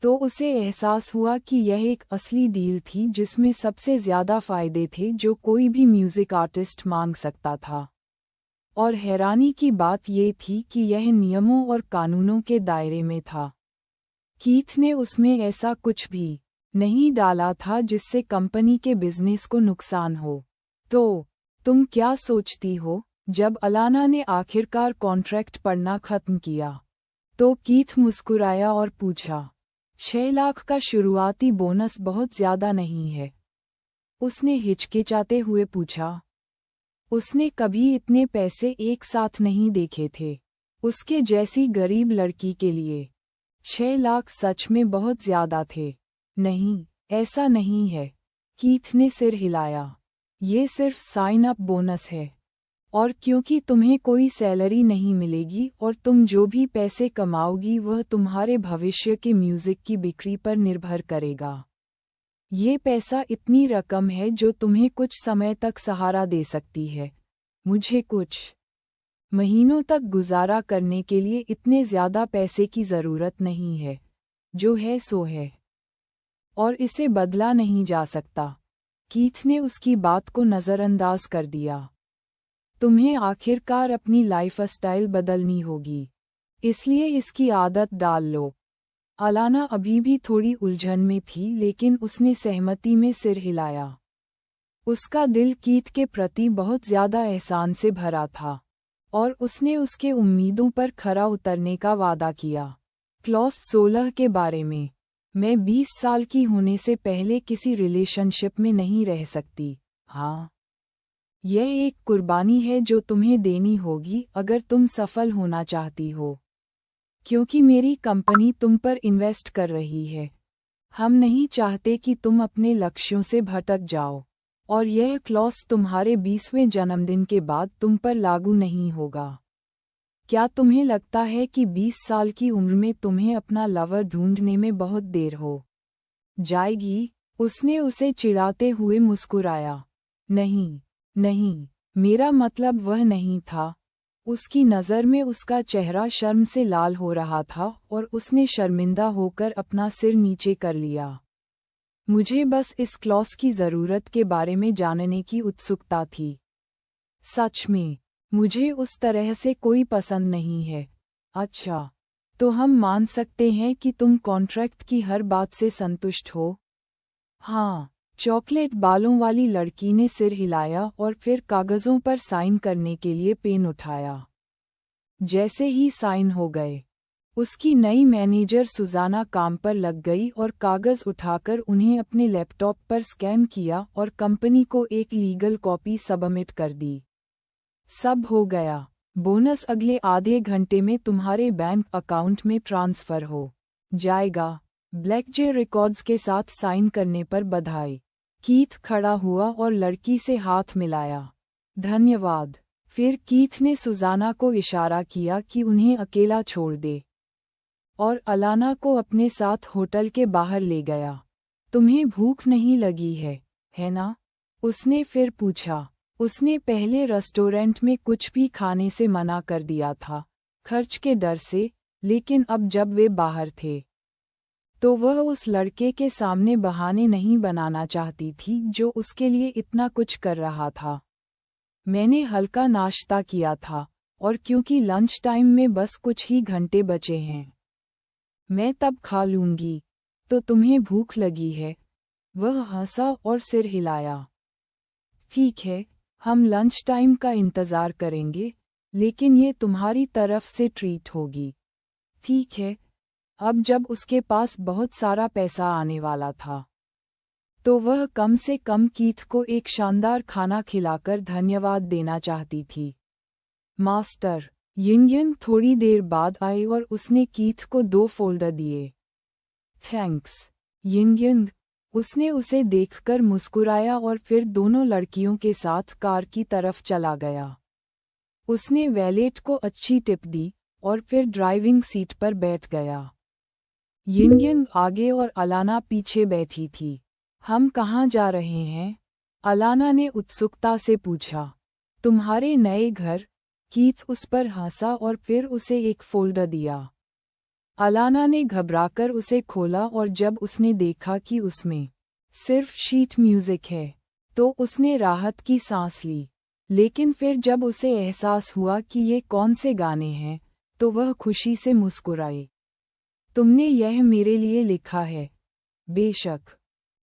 B: तो उसे एहसास हुआ कि यह एक असली डील थी जिसमें सबसे ज्यादा फायदे थे जो कोई भी म्यूजिक आर्टिस्ट मांग सकता था। और हैरानी की बात ये थी कि यह नियमों और कानूनों के दायरे में था। कीथ ने उसमें ऐसा कुछ भी नहीं डाला था जिससे कंपनी के बिजनेस को नुकसान हो। तो तुम क्या सोचती हो? जब अलाना ने आखिरकार कॉन्ट्रैक्ट पढ़ना खत्म किया तो कीथ मुस्कुराया और पूछा, 6 लाख का शुरुआती बोनस बहुत ज्यादा नहीं है? उसने हिचकिचाते हुए पूछा। उसने कभी इतने पैसे एक साथ नहीं देखे थे। उसके जैसी गरीब लड़की के लिए 6 लाख सच में बहुत ज्यादा थे। नहीं, ऐसा नहीं है, कीथ ने सिर हिलाया। ये सिर्फ साइन अप बोनस है, और क्योंकि तुम्हें कोई सैलरी नहीं मिलेगी और तुम जो भी पैसे कमाओगी वह तुम्हारे भविष्य के म्यूजिक की बिक्री पर निर्भर करेगा। ये पैसा इतनी रकम है जो तुम्हें कुछ समय तक सहारा दे सकती है। मुझे कुछ महीनों तक गुजारा करने के लिए इतने ज्यादा पैसे की जरूरत नहीं है। जो है सो है, और इसे बदला नहीं जा सकता। कीथ ने उसकी बात को नज़रअंदाज कर दिया। तुम्हें आखिरकार अपनी लाइफस्टाइल बदलनी होगी, इसलिए इसकी आदत डाल लो। अलाना अभी भी थोड़ी उलझन में थी, लेकिन उसने सहमति में सिर हिलाया। उसका दिल कीथ के प्रति बहुत ज्यादा एहसान से भरा था, और उसने उसके उम्मीदों पर खरा उतरने का वादा किया। क्लॉज 16 के बारे में, मैं 20 साल की होने से पहले किसी रिलेशनशिप में नहीं रह सकती। हाँ, यह एक कुर्बानी है जो तुम्हें देनी होगी अगर तुम सफल होना चाहती हो, क्योंकि मेरी कंपनी तुम पर इन्वेस्ट कर रही है। हम नहीं चाहते कि तुम अपने लक्ष्यों से भटक जाओ, और यह क्लॉज तुम्हारे 20वें जन्मदिन के बाद तुम पर लागू नहीं होगा। क्या तुम्हें लगता है कि 20 साल की उम्र में तुम्हें अपना लवर ढूंढने में बहुत देर हो जाएगी? उसने उसे चिढ़ाते हुए मुस्कुराया। नहीं, नहीं, मेरा मतलब वह नहीं था। उसकी नज़र में उसका चेहरा शर्म से लाल हो रहा था और उसने शर्मिंदा होकर अपना सिर नीचे कर लिया। मुझे बस इस क्लॉज की ज़रूरत के बारे में जानने की उत्सुकता थी। सच में, मुझे उस तरह से कोई पसंद नहीं है। अच्छा, तो हम मान सकते हैं कि तुम कॉन्ट्रैक्ट की हर बात से संतुष्ट हो? हाँ, चॉकलेट बालों वाली लड़की ने सिर हिलाया और फिर कागज़ों पर साइन करने के लिए पेन उठाया। जैसे ही साइन हो गए, उसकी नई मैनेजर सुजाना काम पर लग गई और कागज़ उठाकर उन्हें अपने लैपटॉप पर स्कैन किया और कंपनी को एक लीगल कॉपी सबमिट कर दी। सब हो गया। बोनस अगले आधे घंटे में तुम्हारे बैंक अकाउंट में ट्रांसफ़र हो जाएगा। ब्लैक जे रिकॉर्ड्स के साथ साइन करने पर बधाई। कीथ खड़ा हुआ और लड़की से हाथ मिलाया। धन्यवाद। फिर कीथ ने सुजाना को इशारा किया कि उन्हें अकेला छोड़ दे और अलाना को अपने साथ होटल के बाहर ले गया। तुम्हें भूख नहीं लगी है ना? उसने फिर पूछा। उसने पहले रेस्टोरेंट में कुछ भी खाने से मना कर दिया था, खर्च के डर से, लेकिन अब जब वे बाहर थे तो वह उस लड़के के सामने बहाने नहीं बनाना चाहती थी जो उसके लिए इतना कुछ कर रहा था। मैंने हल्का नाश्ता किया था और क्योंकि लंच टाइम में बस कुछ ही घंटे बचे हैं, मैं तब खा लूंगी। तो तुम्हें भूख लगी है? वह हंसा और सिर हिलाया। ठीक है, हम लंच टाइम का इंतज़ार करेंगे, लेकिन ये तुम्हारी तरफ से ट्रीट होगी। ठीक है। अब जब उसके पास बहुत सारा पैसा आने वाला था तो वह कम से कम कीथ को एक शानदार खाना खिलाकर धन्यवाद देना चाहती थी। मास्टर यिंग थोड़ी देर बाद आए और उसने कीथ को 2 फोल्डर दिए। Thanks Ying. उसने उसे देखकर मुस्कुराया और फिर दोनों लड़कियों के साथ कार की तरफ चला गया। उसने वैलेट को अच्छी टिप दी और फिर ड्राइविंग सीट पर बैठ गया। यिंग आगे और अलाना पीछे बैठी थी। हम कहाँ जा रहे हैं? अलाना ने उत्सुकता से पूछा। तुम्हारे नए घर। कीथ उस पर हंसा और फिर उसे एक फोल्डर दिया। अलाना ने घबराकर उसे खोला और जब उसने देखा कि उसमें सिर्फ शीट म्यूजिक है तो उसने राहत की सांस ली। लेकिन फिर जब उसे एहसास हुआ कि ये कौन से गाने हैं तो वह खुशी से मुस्कुराई। तुमने यह मेरे लिए लिखा है? बेशक,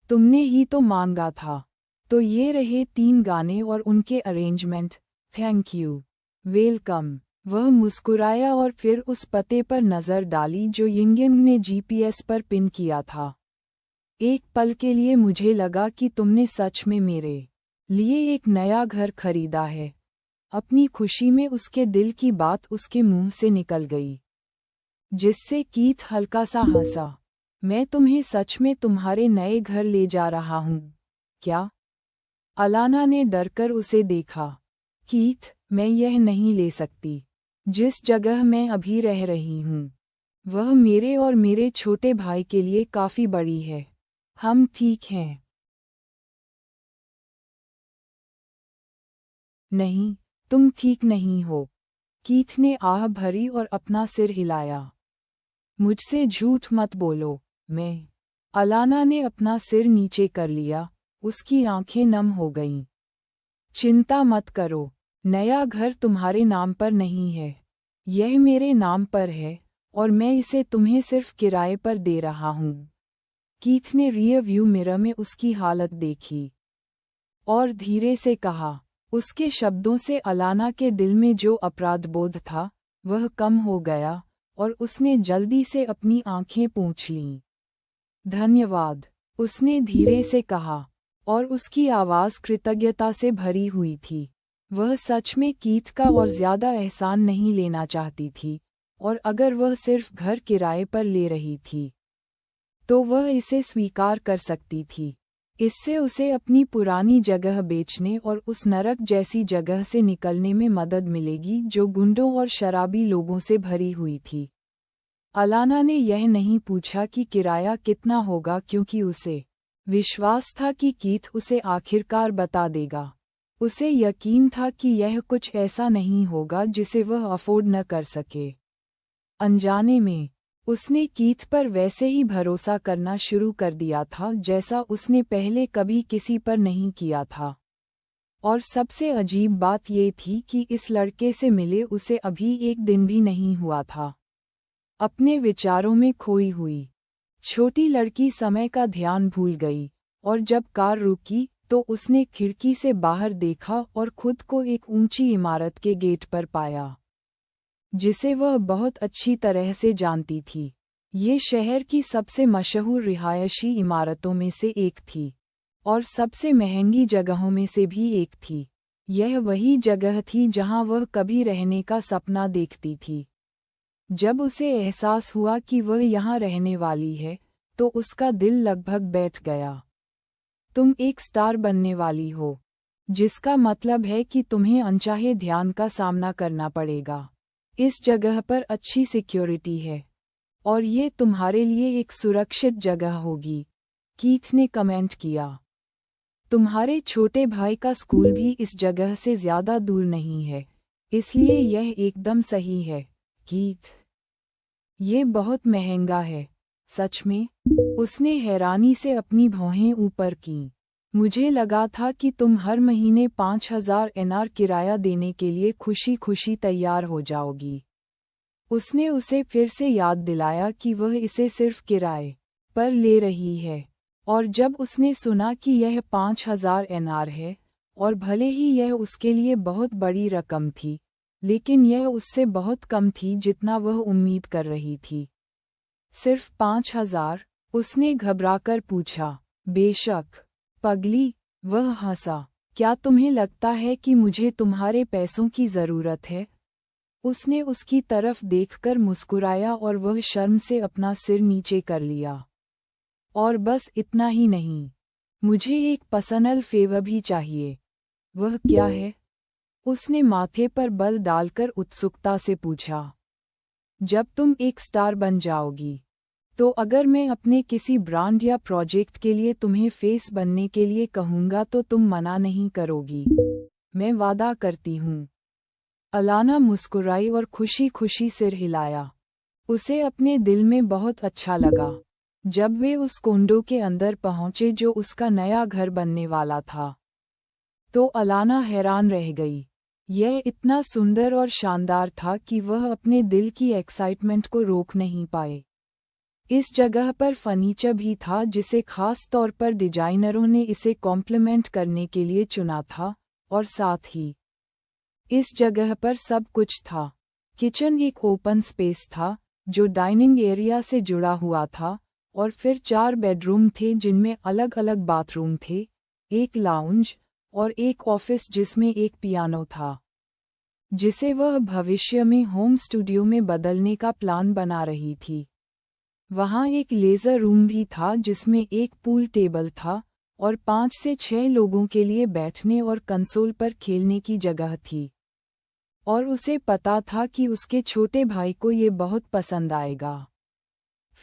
B: तुमने ही तो मांगा था। तो ये रहे 3 गाने और उनके अरेंजमेंट। Thank you. वेलकम। वह मुस्कुराया और फिर उस पते पर नज़र डाली जो यिंग ने जीपीएस पर पिन किया था। एक पल के लिए मुझे लगा कि तुमने सच में मेरे लिए एक नया घर खरीदा है। अपनी खुशी में उसके दिल की बात उसके मुंह से निकल गई, जिससे कीथ हल्का सा हंसा। मैं तुम्हें सच में तुम्हारे नए घर ले जा रहा हूँ क्या? अलाना ने डरकर उसे देखा। कीथ, मैं यह नहीं ले सकती। जिस जगह मैं अभी रह रही हूँ वह मेरे और मेरे छोटे भाई के लिए काफी बड़ी है। हम ठीक हैं। नहीं, तुम ठीक नहीं हो। कीथ ने आह भरी और अपना सिर हिलाया। मुझसे झूठ मत बोलो। मैं। अलाना ने अपना सिर नीचे कर लिया, उसकी आंखें नम हो गईं। चिंता मत करो, नया घर तुम्हारे नाम पर नहीं है, यह मेरे नाम पर है और मैं इसे तुम्हें सिर्फ किराए पर दे रहा हूँ। कीथ ने रियर व्यू मिरर में उसकी हालत देखी और धीरे से कहा। उसके शब्दों से अलाना के दिल में जो अपराधबोध था वह कम हो गया और उसने जल्दी से अपनी आंखें पोंछ लीं। धन्यवाद, उसने धीरे से कहा और उसकी आवाज़ कृतज्ञता से भरी हुई थी। वह सच में कीथ का और ज़्यादा एहसान नहीं लेना चाहती थी, और अगर वह सिर्फ घर किराए पर ले रही थी तो वह इसे स्वीकार कर सकती थी। इससे उसे अपनी पुरानी जगह बेचने और उस नरक जैसी जगह से निकलने में मदद मिलेगी जो गुंडों और शराबी लोगों से भरी हुई थी। अलाना ने यह नहीं पूछा कि किराया कितना होगा क्योंकि उसे विश्वास था कि कीथ उसे आखिरकार बता देगा। उसे यकीन था कि यह कुछ ऐसा नहीं होगा जिसे वह अफोर्ड न कर सके। अनजाने में उसने कीथ पर वैसे ही भरोसा करना शुरू कर दिया था जैसा उसने पहले कभी किसी पर नहीं किया था। और सबसे अजीब बात ये थी कि इस लड़के से मिले उसे अभी 1 दिन भी नहीं हुआ था। अपने विचारों में खोई हुई छोटी लड़की समय का ध्यान भूल गई, और जब कार रुकी तो उसने खिड़की से बाहर देखा और खुद को एक ऊंची इमारत के गेट पर पाया जिसे वह बहुत अच्छी तरह से जानती थी। ये शहर की सबसे मशहूर रिहायशी इमारतों में से एक थी और सबसे महंगी जगहों में से भी एक थी। यह वही जगह थी जहां वह कभी रहने का सपना देखती थी। जब उसे एहसास हुआ कि वह यहाँ रहने वाली है तो उसका दिल लगभग बैठ गया। तुम एक स्टार बनने वाली हो, जिसका मतलब है कि तुम्हें अनचाहे ध्यान का सामना करना पड़ेगा। इस जगह पर अच्छी सिक्योरिटी है और ये तुम्हारे लिए एक सुरक्षित जगह होगी, कीथ ने कमेंट किया। तुम्हारे छोटे भाई का स्कूल भी इस जगह से ज्यादा दूर नहीं है, इसलिए यह एकदम सही है, कीथ। ये बहुत महंगा है। सच में? उसने हैरानी से अपनी भौहें ऊपर कीं। मुझे लगा था कि तुम हर महीने 5000 एनआर किराया देने के लिए खुशी खुशी तैयार हो जाओगी। उसने उसे फिर से याद दिलाया कि वह इसे सिर्फ किराए पर ले रही है, और जब उसने सुना कि यह 5000 एनआर है, और भले ही यह उसके लिए बहुत बड़ी रकम थी, लेकिन यह उससे बहुत कम थी जितना वह उम्मीद कर रही थी। सिर्फ 5000? उसने घबराकर पूछा। बेशक, पगली, वह हंसा। क्या तुम्हें लगता है कि मुझे तुम्हारे पैसों की जरूरत है? उसने उसकी तरफ देखकर मुस्कुराया और वह शर्म से अपना सिर नीचे कर लिया। और बस इतना ही नहीं, मुझे एक पर्सनल फेवर भी चाहिए। वह क्या है? उसने माथे पर बल डालकर उत्सुकता से पूछा। जब तुम एक स्टार बन जाओगी, तो अगर मैं अपने किसी ब्रांड या प्रोजेक्ट के लिए तुम्हें फेस बनने के लिए कहूँगा तो तुम मना नहीं करोगी। मैं वादा करती हूँ। अलाना मुस्कुराई और खुशी खुशी सिर हिलाया। उसे अपने दिल में बहुत अच्छा लगा। जब वे उस कोंडो के अंदर पहुंचे जो उसका नया घर बनने वाला था, तो अलाना हैरान रह गई। यह इतना सुंदर और शानदार था कि वह अपने दिल की एक्साइटमेंट को रोक नहीं पाए। इस जगह पर फर्नीचर भी था जिसे खास तौर पर डिजाइनरों ने इसे कॉम्प्लीमेंट करने के लिए चुना था, और साथ ही इस जगह पर सब कुछ था। किचन एक ओपन स्पेस था जो डाइनिंग एरिया से जुड़ा हुआ था, और फिर 4 बेडरूम थे जिनमें अलग अलग बाथरूम थे, एक लाउंज और एक ऑफिस जिसमें एक पियानो था, जिसे वह भविष्य में होम स्टूडियो में बदलने का प्लान बना रही थी। वहाँ एक लेज़र रूम भी था जिसमें एक पूल टेबल था और 5 से 6 लोगों के लिए बैठने और कंसोल पर खेलने की जगह थी। और उसे पता था कि उसके छोटे भाई को ये बहुत पसंद आएगा।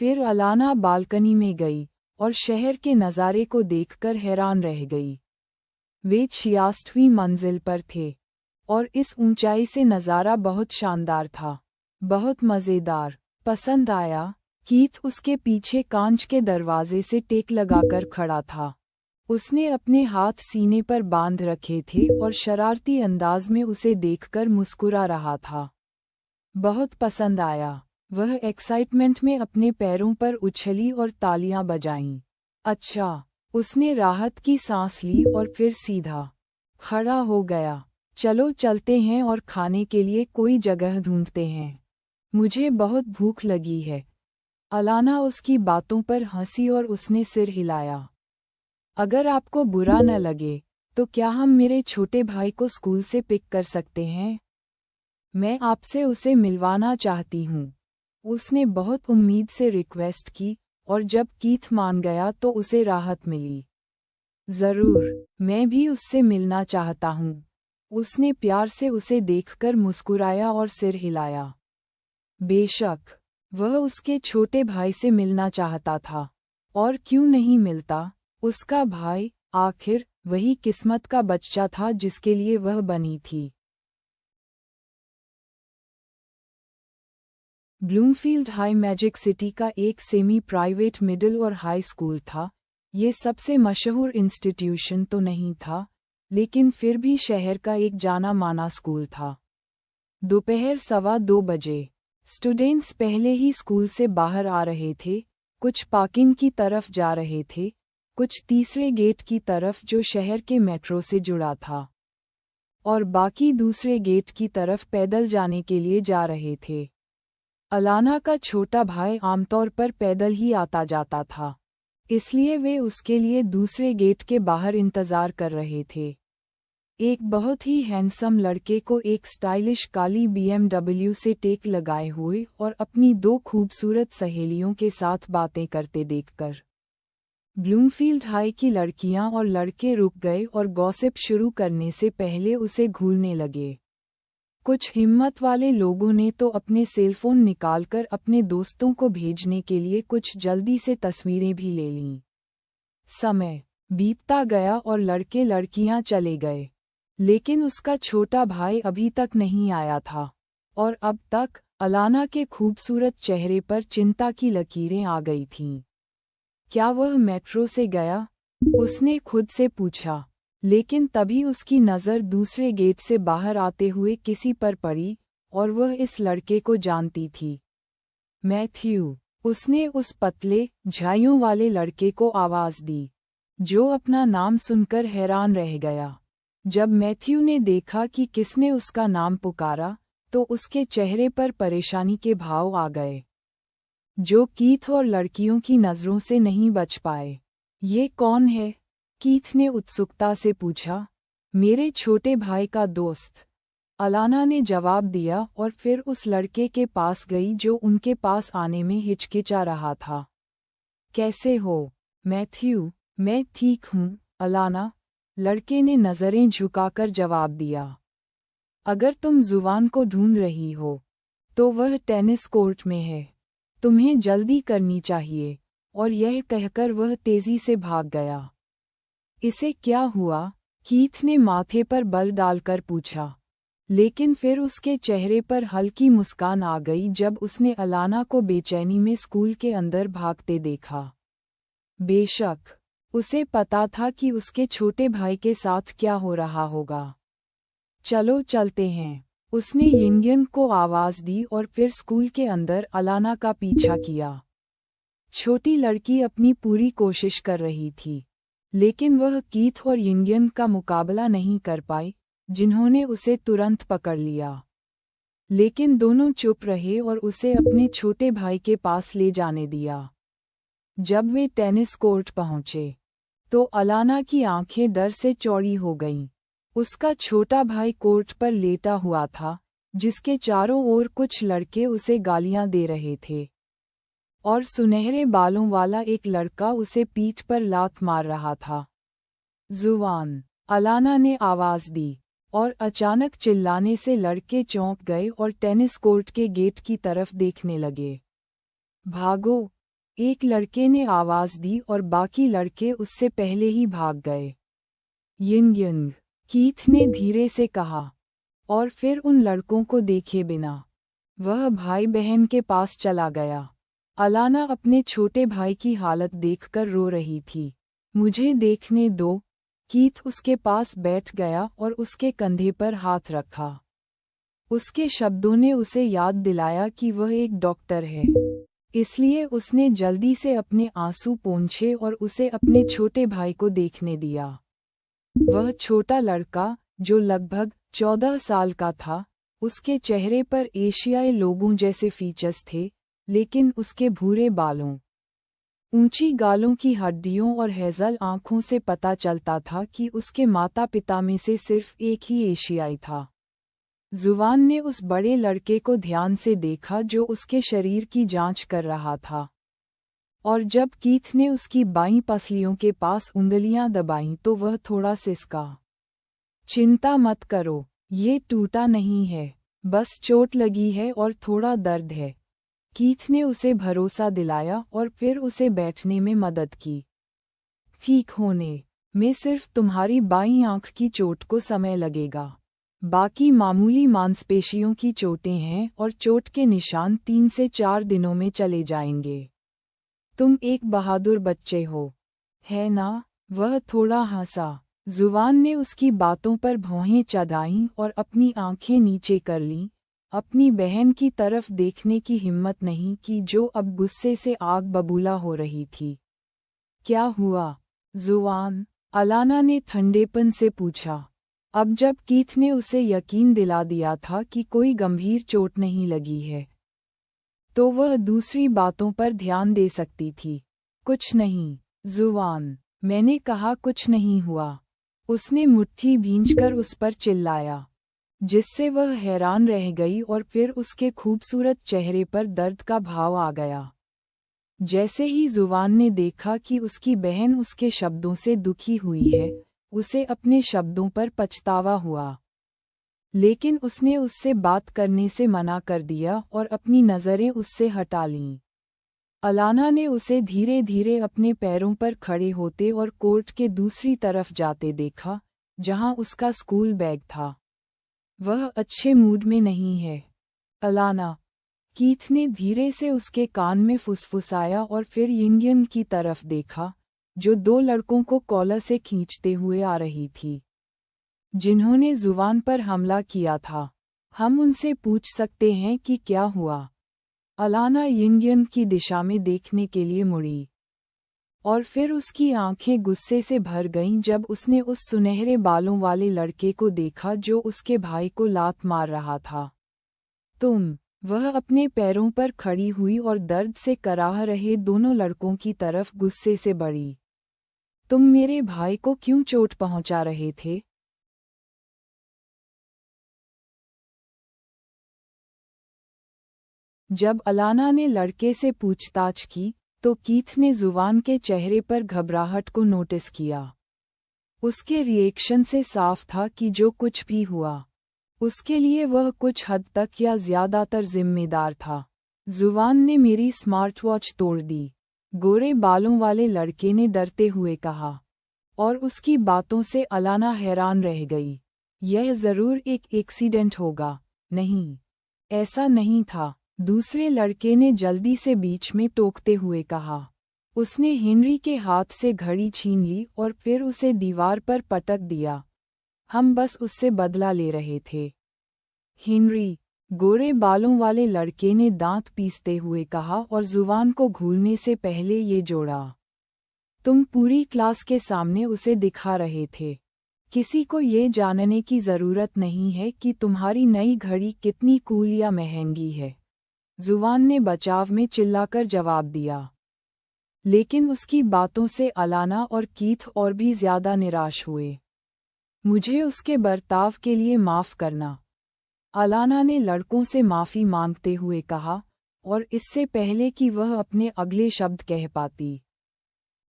B: फिर अलाना बालकनी में गई और शहर के नज़ारे को देखकर हैरान रह गई। वे 66वीं मंजिल पर थे और इस ऊंचाई से नज़ारा बहुत शानदार था, बहुत मज़ेदार। पसंद आया? कीथ उसके पीछे कांच के दरवाजे से टेक लगाकर खड़ा था। उसने अपने हाथ सीने पर बांध रखे थे और शरारती अंदाज में उसे देखकर मुस्कुरा रहा था। बहुत पसंद आया। वह एक्साइटमेंट में अपने पैरों पर उछली और तालियां बजाईं। अच्छा, उसने राहत की सांस ली और फिर सीधा खड़ा हो गया। चलो चलते हैं और खाने के लिए कोई जगह ढूंढते हैं। मुझे बहुत भूख लगी है। अलाना उसकी बातों पर हंसी और उसने सिर हिलाया। अगर आपको बुरा न लगे, तो क्या हम मेरे छोटे भाई को स्कूल से पिक कर सकते हैं? मैं आपसे उसे मिलवाना चाहती हूँ। उसने बहुत उम्मीद से रिक्वेस्ट की, और जब कीथ मान गया तो उसे राहत मिली। जरूर, मैं भी उससे मिलना चाहता हूँ। उसने प्यार से उसे देखकर मुस्कुराया और सिर हिलाया। बेशक, वह उसके छोटे भाई से मिलना चाहता था। और क्यों नहीं मिलता? उसका भाई, आखिर, वही किस्मत का बच्चा था जिसके लिए वह बनी थी। ब्लूमफील्ड हाई मैजिक सिटी का एक सेमी प्राइवेट मिडिल और हाई स्कूल था। ये सबसे मशहूर इंस्टीट्यूशन तो नहीं था, लेकिन फिर भी शहर का एक जाना माना स्कूल था। दोपहर 2:15 बजे स्टूडेंट्स पहले ही स्कूल से बाहर आ रहे थे। कुछ पार्किंग की तरफ जा रहे थे, कुछ तीसरे गेट की तरफ जो शहर के मेट्रो से जुड़ा था, और बाकी दूसरे गेट की तरफ पैदल जाने के लिए जा रहे थे। अलाना का छोटा भाई आमतौर पर पैदल ही आता जाता था, इसलिए वे उसके लिए दूसरे गेट के बाहर इंतजार कर रहे थे। एक बहुत ही हैंडसम लड़के को एक स्टाइलिश काली BMW से टेक लगाए हुए और अपनी दो खूबसूरत सहेलियों के साथ बातें करते देखकर ब्लूमफील्ड हाई की लड़कियां और लड़के रुक गए और गॉसिप शुरू करने से पहले उसे घूरने लगे। कुछ हिम्मत वाले लोगों ने तो अपने सेलफोन निकालकर अपने दोस्तों को भेजने के लिए कुछ जल्दी से तस्वीरें भी ले लीं। समय बीतता गया और लड़के लड़कियां चले गए, लेकिन उसका छोटा भाई अभी तक नहीं आया था और अब तक अलाना के खूबसूरत चेहरे पर चिंता की लकीरें आ गई थीं। क्या वह मेट्रो से गया? उसने खुद से पूछा, लेकिन तभी उसकी नज़र दूसरे गेट से बाहर आते हुए किसी पर पड़ी और वह इस लड़के को जानती थी। मैथ्यू, उसने उस पतले झाइयों वाले लड़के को आवाज़ दी, जो अपना नाम सुनकर हैरान रह गया। जब मैथ्यू ने देखा कि किसने उसका नाम पुकारा, तो उसके चेहरे पर परेशानी के भाव आ गए, जो कीथ और लड़कियों की नज़रों से नहीं बच पाए। ये कौन है? कीथ ने उत्सुकता से पूछा। मेरे छोटे भाई का दोस्त, अलाना ने जवाब दिया और फिर उस लड़के के पास गई जो उनके पास आने में हिचकिचा रहा था। कैसे हो, मैथ्यू? मैं ठीक हूँ, अलाना, लड़के ने नज़रें झुकाकर जवाब दिया। अगर तुम जुवान को ढूंढ रही हो, तो वह टेनिस कोर्ट में है। तुम्हें जल्दी करनी चाहिए। और यह कहकर वह तेजी से भाग गया। इसे क्या हुआ? कीथ ने माथे पर बल डालकर पूछा, लेकिन फिर उसके चेहरे पर हल्की मुस्कान आ गई जब उसने अलाना को बेचैनी में स्कूल के अंदर भागते देखा। बेशक, उसे पता था कि उसके छोटे भाई के साथ क्या हो रहा होगा। चलो चलते हैं, उसने यिंगयन को आवाज़ दी और फिर स्कूल के अंदर अलाना का पीछा किया। छोटी लड़की अपनी पूरी कोशिश कर रही थी, लेकिन वह कीथ और यिंगयन का मुकाबला नहीं कर पाई, जिन्होंने उसे तुरंत पकड़ लिया। लेकिन दोनों चुप रहे और उसे अपने छोटे भाई के पास ले जाने दिया। जब वे टेनिस कोर्ट पहुंचे, तो अलाना की आंखें डर से चौड़ी हो गईं। उसका छोटा भाई कोर्ट पर लेटा हुआ था, जिसके चारों ओर कुछ लड़के उसे गालियां दे रहे थे, और सुनहरे बालों वाला एक लड़का उसे पीठ पर लात मार रहा था। जुवान, अलाना ने आवाज़ दी, और अचानक चिल्लाने से लड़के चौंक गए और टेनिस कोर्ट के गेट की तरफ देखने लगे। भागो, एक लड़के ने आवाज़ दी और बाकी लड़के उससे पहले ही भाग गए। यिंगयंग, कीथ ने धीरे से कहा, और फिर उन लड़कों को देखे बिना वह भाई बहन के पास चला गया। अलाना अपने छोटे भाई की हालत देखकर रो रही थी। मुझे देखने दो। कीथ उसके पास बैठ गया और उसके कंधे पर हाथ रखा। उसके शब्दों ने उसे याद दिलाया कि वह एक डॉक्टर है, इसलिए उसने जल्दी से अपने आंसू पोंछे और उसे अपने छोटे भाई को देखने दिया। वह छोटा लड़का, जो लगभग 14 साल का था, उसके चेहरे पर एशियाई लोगों जैसे फीचर्स थे, लेकिन उसके भूरे बालों, ऊंची गालों की हड्डियों और हेज़ल आंखों से पता चलता था कि उसके माता पिता में से सिर्फ एक ही एशियाई था। जुवान ने उस बड़े लड़के को ध्यान से देखा जो उसके शरीर की जांच कर रहा था, और जब कीथ ने उसकी बाईं पसलियों के पास उंगलियां दबाईं तो वह थोड़ा सिसका। चिंता मत करो, ये टूटा नहीं है, बस चोट लगी है और थोड़ा दर्द है। कीथ ने उसे भरोसा दिलाया और फिर उसे बैठने में मदद की। ठीक होने में सिर्फ तुम्हारी बाईं आंख की चोट को समय लगेगा, बाकी मामूली मांसपेशियों की चोटें हैं और चोट के निशान 3 से 4 दिनों में चले जाएंगे। तुम एक बहादुर बच्चे हो, है ना? वह थोड़ा हंसा। जुवान ने उसकी बातों पर भौहें चढ़ाईं और अपनी आंखें नीचे कर लीं, अपनी बहन की तरफ देखने की हिम्मत नहीं की जो अब गुस्से से आग बबूला हो रही थी। क्या हुआ, जुवान? अलाना ने ठंडेपन से पूछा। अब जब कीथ ने उसे यकीन दिला दिया था कि कोई गंभीर चोट नहीं लगी है, तो वह दूसरी बातों पर ध्यान दे सकती थी। कुछ नहीं, जुवान, मैंने कहा कुछ नहीं हुआ। उसने मुट्ठी भींचकर उस पर चिल्लाया, जिससे वह हैरान रह गई और फिर उसके खूबसूरत चेहरे पर दर्द का भाव आ गया। जैसे ही जुबान ने देखा कि उसकी बहन उसके शब्दों से दुखी हुई है, उसे अपने शब्दों पर पछतावा हुआ। लेकिन उसने उससे बात करने से मना कर दिया और अपनी नज़रें उससे हटा लीं। अलाना ने उसे धीरे धीरे अपने पैरों पर खड़े होते और कोर्ट के दूसरी तरफ जाते देखा, जहां उसका स्कूल बैग था। वह अच्छे मूड में नहीं है, अलाना, कीथ ने धीरे से उसके कान में फुसफुसाया और फिर यिंगयन की तरफ देखा, जो 2 लड़कों को कॉलर से खींचते हुए आ रही थी, जिन्होंने जुबान पर हमला किया था। हम उनसे पूछ सकते हैं कि क्या हुआ? अलाना यिंगयन की दिशा में देखने के लिए मुड़ी, और फिर उसकी आंखें गुस्से से भर गईं जब उसने उस सुनहरे बालों वाले लड़के को देखा जो उसके भाई को लात मार रहा था। वह अपने पैरों पर खड़ी हुई और दर्द से कराह रहे दोनों लड़कों की तरफ गुस्से से बढ़ी। तुम मेरे भाई को क्यों चोट पहुंचा रहे थे? जब अलाना ने लड़के से पूछताछ की, तो कीथ ने जुबान के चेहरे पर घबराहट को नोटिस किया। उसके रिएक्शन से साफ था कि जो कुछ भी हुआ, उसके लिए वह कुछ हद तक या ज्यादातर जिम्मेदार था। जुबान ने मेरी स्मार्ट वॉच तोड़ दी, गोरे बालों वाले लड़के ने डरते हुए कहा, और उसकी बातों से अलाना हैरान रह गई। यह जरूर एक एक्सीडेंट होगा। नहीं, ऐसा नहीं था, दूसरे लड़के ने जल्दी से बीच में टोकते हुए कहा। उसने हेनरी के हाथ से घड़ी छीन ली और फिर उसे दीवार पर पटक दिया। हम बस उससे बदला ले रहे थे। हेनरी, गोरे बालों वाले लड़के ने दांत पीसते हुए कहा और जुबान को घूरने से पहले ये जोड़ा। तुम पूरी क्लास के सामने उसे दिखा रहे थे। किसी को ये जानने की जरूरत नहीं है कि तुम्हारी नई घड़ी कितनी कूल या महंगी है, जुबान ने बचाव में चिल्लाकर जवाब दिया। लेकिन उसकी बातों से अलाना और कीथ और भी ज्यादा निराश हुए। मुझे उसके बर्ताव के लिए माफ करना, अलाना ने लड़कों से माफी मांगते हुए कहा, और इससे पहले कि वह अपने अगले शब्द कह पाती,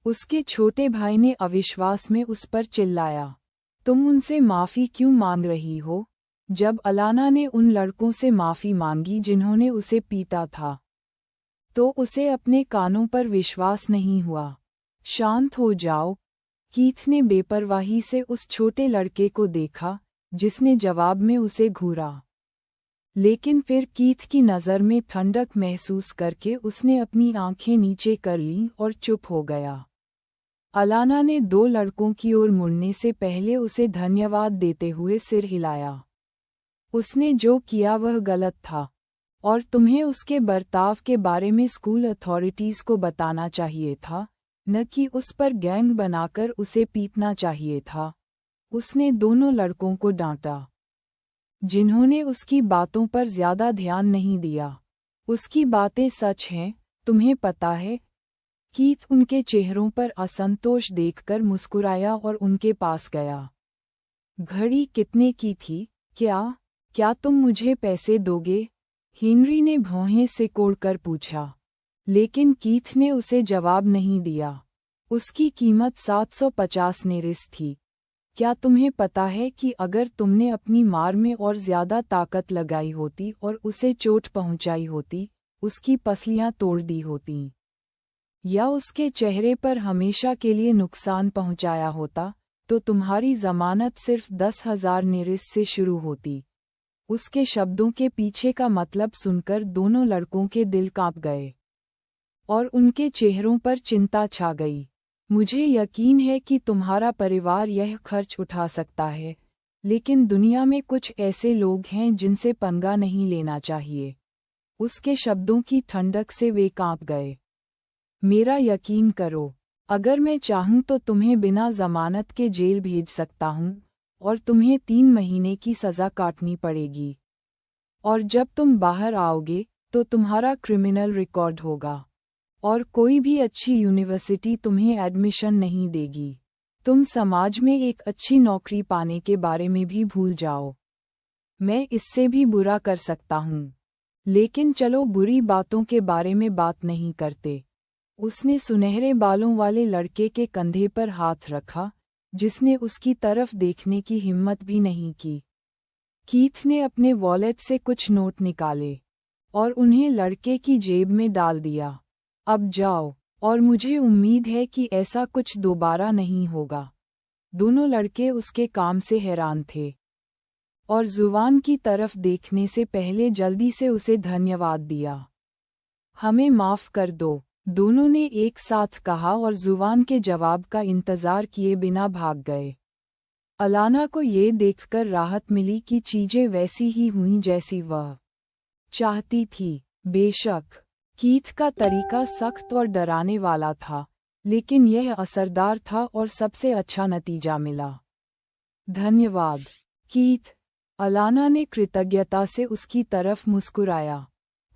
B: उसके छोटे भाई ने अविश्वास में उस पर चिल्लाया, तुम उनसे माफी क्यों मांग रही हो? जब अलाना ने उन लड़कों से माफी मांगी जिन्होंने उसे पीटा था, तो उसे अपने कानों पर विश्वास नहीं हुआ। शांत हो जाओ, कीथ ने बेपरवाही से उस छोटे लड़के को देखा, जिसने जवाब में उसे घूरा। लेकिन फिर कीथ की नज़र में ठंडक महसूस करके उसने अपनी आंखें नीचे कर लीं और चुप हो गया। अलाना ने 2 लड़कों की ओर मुड़ने से पहले उसे धन्यवाद देते हुए सिर हिलाया। उसने जो किया वह गलत था, और तुम्हें उसके बर्ताव के बारे में स्कूल अथॉरिटीज़ को बताना चाहिए था, न कि उस पर गैंग बनाकर उसे पीटना चाहिए था। उसने दोनों लड़कों को डांटा, जिन्होंने उसकी बातों पर ज्यादा ध्यान नहीं दिया। उसकी बातें सच हैं, तुम्हें पता है? कीथ उनके चेहरों पर असंतोष देखकर मुस्कुराया और उनके पास गया। घड़ी कितने की थी? क्या तुम मुझे पैसे दोगे? हेनरी ने भौहें सिकोड़कर पूछा। लेकिन कीथ ने उसे जवाब नहीं दिया। उसकी कीमत 750 नेरिस थी। क्या तुम्हें पता है कि अगर तुमने अपनी मार में और ज्यादा ताकत लगाई होती और उसे चोट पहुंचाई होती, उसकी पसलियां तोड़ दी होती, या उसके चेहरे पर हमेशा के लिए नुकसान पहुंचाया होता, तो तुम्हारी जमानत सिर्फ 10,000 नेरिस से शुरू होती। उसके शब्दों के पीछे का मतलब सुनकर दोनों लड़कों के दिल कांप गए, और उनके चेहरों पर चिंता छा गई। मुझे यकीन है कि तुम्हारा परिवार यह खर्च उठा सकता है, लेकिन दुनिया में कुछ ऐसे लोग हैं जिनसे पंगा नहीं लेना चाहिए। उसके शब्दों की ठंडक से वे कांप गए। मेरा यकीन करो, अगर मैं चाहूं तो तुम्हें बिना जमानत के जेल भेज सकता हूं, और तुम्हें 3 महीने की सज़ा काटनी पड़ेगी। और जब तुम बाहर आओगे, तो तुम्हारा क्रिमिनल रिकॉर्ड होगा, और कोई भी अच्छी यूनिवर्सिटी तुम्हें एडमिशन नहीं देगी। तुम समाज में एक अच्छी नौकरी पाने के बारे में भी भूल जाओ। मैं इससे भी बुरा कर सकता हूँ। लेकिन चलो बुरी बातों के बारे में बात नहीं करते। उसने सुनहरे बालों वाले लड़के के कंधे पर हाथ रखा, जिसने उसकी तरफ देखने की हिम्मत भी नहीं की। कीथ ने अपने वॉलेट से कुछ नोट निकाले और उन्हें लड़के की जेब में डाल दिया। अब जाओ, और मुझे उम्मीद है कि ऐसा कुछ दोबारा नहीं होगा। दोनों लड़के उसके काम से हैरान थे और जुवान की तरफ देखने से पहले जल्दी से उसे धन्यवाद दिया। हमें माफ कर दो, दोनों ने एक साथ कहा और जुवान के जवाब का इंतजार किए बिना भाग गए। अलाना को ये देखकर राहत मिली कि चीजें वैसी ही हुईं जैसी वह चाहती थी। बेशक कीथ का तरीका सख्त और डराने वाला था, लेकिन यह असरदार था और सबसे अच्छा नतीजा मिला। धन्यवाद कीथ, अलाना ने कृतज्ञता से उसकी तरफ मुस्कुराया।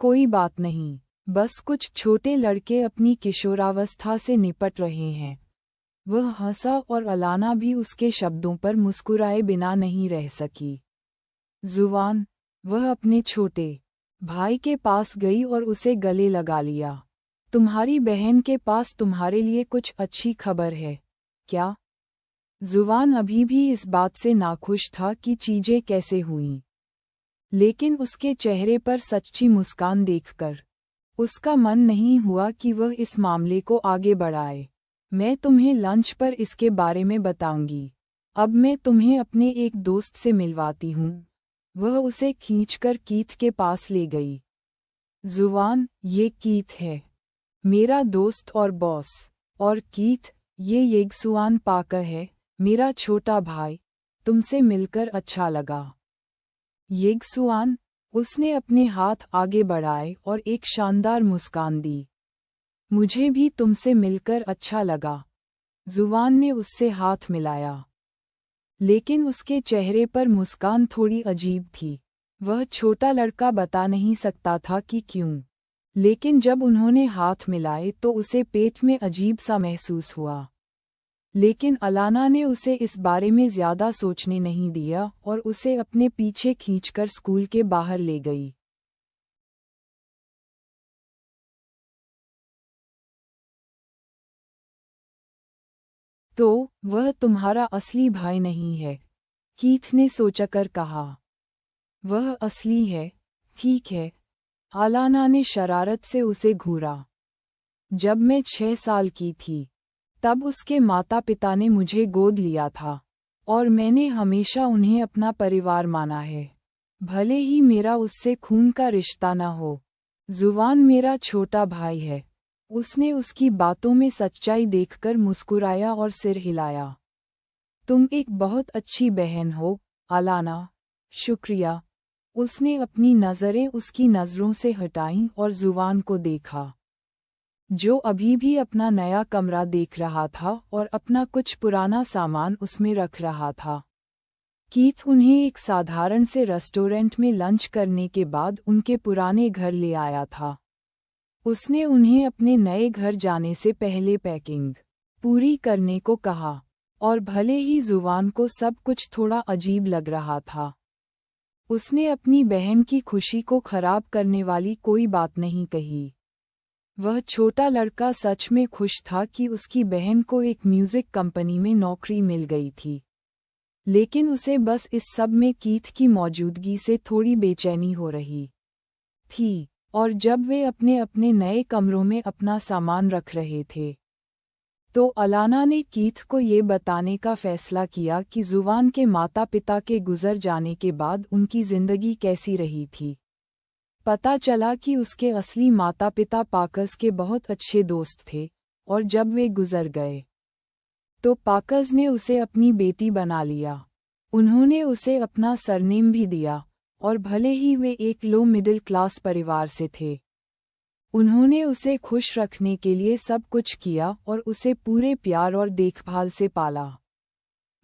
B: कोई बात नहीं, बस कुछ छोटे लड़के अपनी किशोरावस्था से निपट रहे हैं। वह हंसा और अलाना भी उसके शब्दों पर मुस्कुराए बिना नहीं रह सकी। जुवान, वह अपने छोटे भाई के पास गई और उसे गले लगा लिया। तुम्हारी बहन के पास तुम्हारे लिए कुछ अच्छी खबर है, क्या? जुवान अभी भी इस बात से नाखुश था कि चीजें कैसे हुईं, लेकिन उसके चेहरे पर सच्ची मुस्कान देखकर उसका मन नहीं हुआ कि वह इस मामले को आगे बढ़ाए। मैं तुम्हें लंच पर इसके बारे में बताऊंगी। अब मैं तुम्हें अपने एक दोस्त से मिलवाती हूँ। वह उसे खींचकर कीथ के पास ले गई। जुवान, ये कीथ है, मेरा दोस्त और बॉस। और कीथ, ये येगसुआन पाकर है, मेरा छोटा भाई। तुमसे मिलकर अच्छा लगा। येगसुआन, उसने अपने हाथ आगे बढ़ाए और एक शानदार मुस्कान दी। मुझे भी तुमसे मिलकर अच्छा लगा। जुवान ने उससे हाथ मिलाया, लेकिन उसके चेहरे पर मुस्कान थोड़ी अजीब थी। वह छोटा लड़का बता नहीं सकता था कि क्यों, लेकिन जब उन्होंने हाथ मिलाए तो उसे पेट में अजीब सा महसूस हुआ। लेकिन अलाना ने उसे इस बारे में ज्यादा सोचने नहीं दिया और उसे अपने पीछे खींचकर स्कूल के बाहर ले गई। तो वह तुम्हारा असली भाई नहीं है, कीथ ने सोचकर कहा। वह असली है, ठीक है। अलाना ने शरारत से उसे घूरा। जब मैं 6 साल की थी, तब उसके माता पिता ने मुझे गोद लिया था और मैंने हमेशा उन्हें अपना परिवार माना है, भले ही मेरा उससे खून का रिश्ता न हो। जुवान मेरा छोटा भाई है। उसने उसकी बातों में सच्चाई देखकर मुस्कुराया और सिर हिलाया। तुम एक बहुत अच्छी बहन हो, अलाना। शुक्रिया। उसने अपनी नज़रें उसकी नज़रों से हटाईं और जुवान को देखा, जो अभी भी अपना नया कमरा देख रहा था और अपना कुछ पुराना सामान उसमें रख रहा था। कीथ उन्हें एक साधारण से रेस्टोरेंट में लंच करने के बाद उनके पुराने घर ले आया था। उसने उन्हें अपने नए घर जाने से पहले पैकिंग पूरी करने को कहा, और भले ही जुवान को सब कुछ थोड़ा अजीब लग रहा था, उसने अपनी बहन की खुशी को खराब करने वाली कोई बात नहीं कही। वह छोटा लड़का सच में खुश था कि उसकी बहन को एक म्यूजिक कंपनी में नौकरी मिल गई थी, लेकिन उसे बस इस सब में कीथ की मौजूदगी से थोड़ी बेचैनी हो रही थी। और जब वे अपने अपने नए कमरों में अपना सामान रख रहे थे, तो अलाना ने कीथ को ये बताने का फैसला किया कि जुवान के माता पिता के गुजर जाने के बाद उनकी जिंदगी कैसी रही थी। पता चला कि उसके असली माता पिता पाकस के बहुत अच्छे दोस्त थे, और जब वे गुजर गए तो पाकस ने उसे अपनी बेटी बना लिया। उन्होंने उसे अपना सरनेम भी दिया, और भले ही वे एक लो मिडिल क्लास परिवार से थे, उन्होंने उसे खुश रखने के लिए सब कुछ किया और उसे पूरे प्यार और देखभाल से पाला।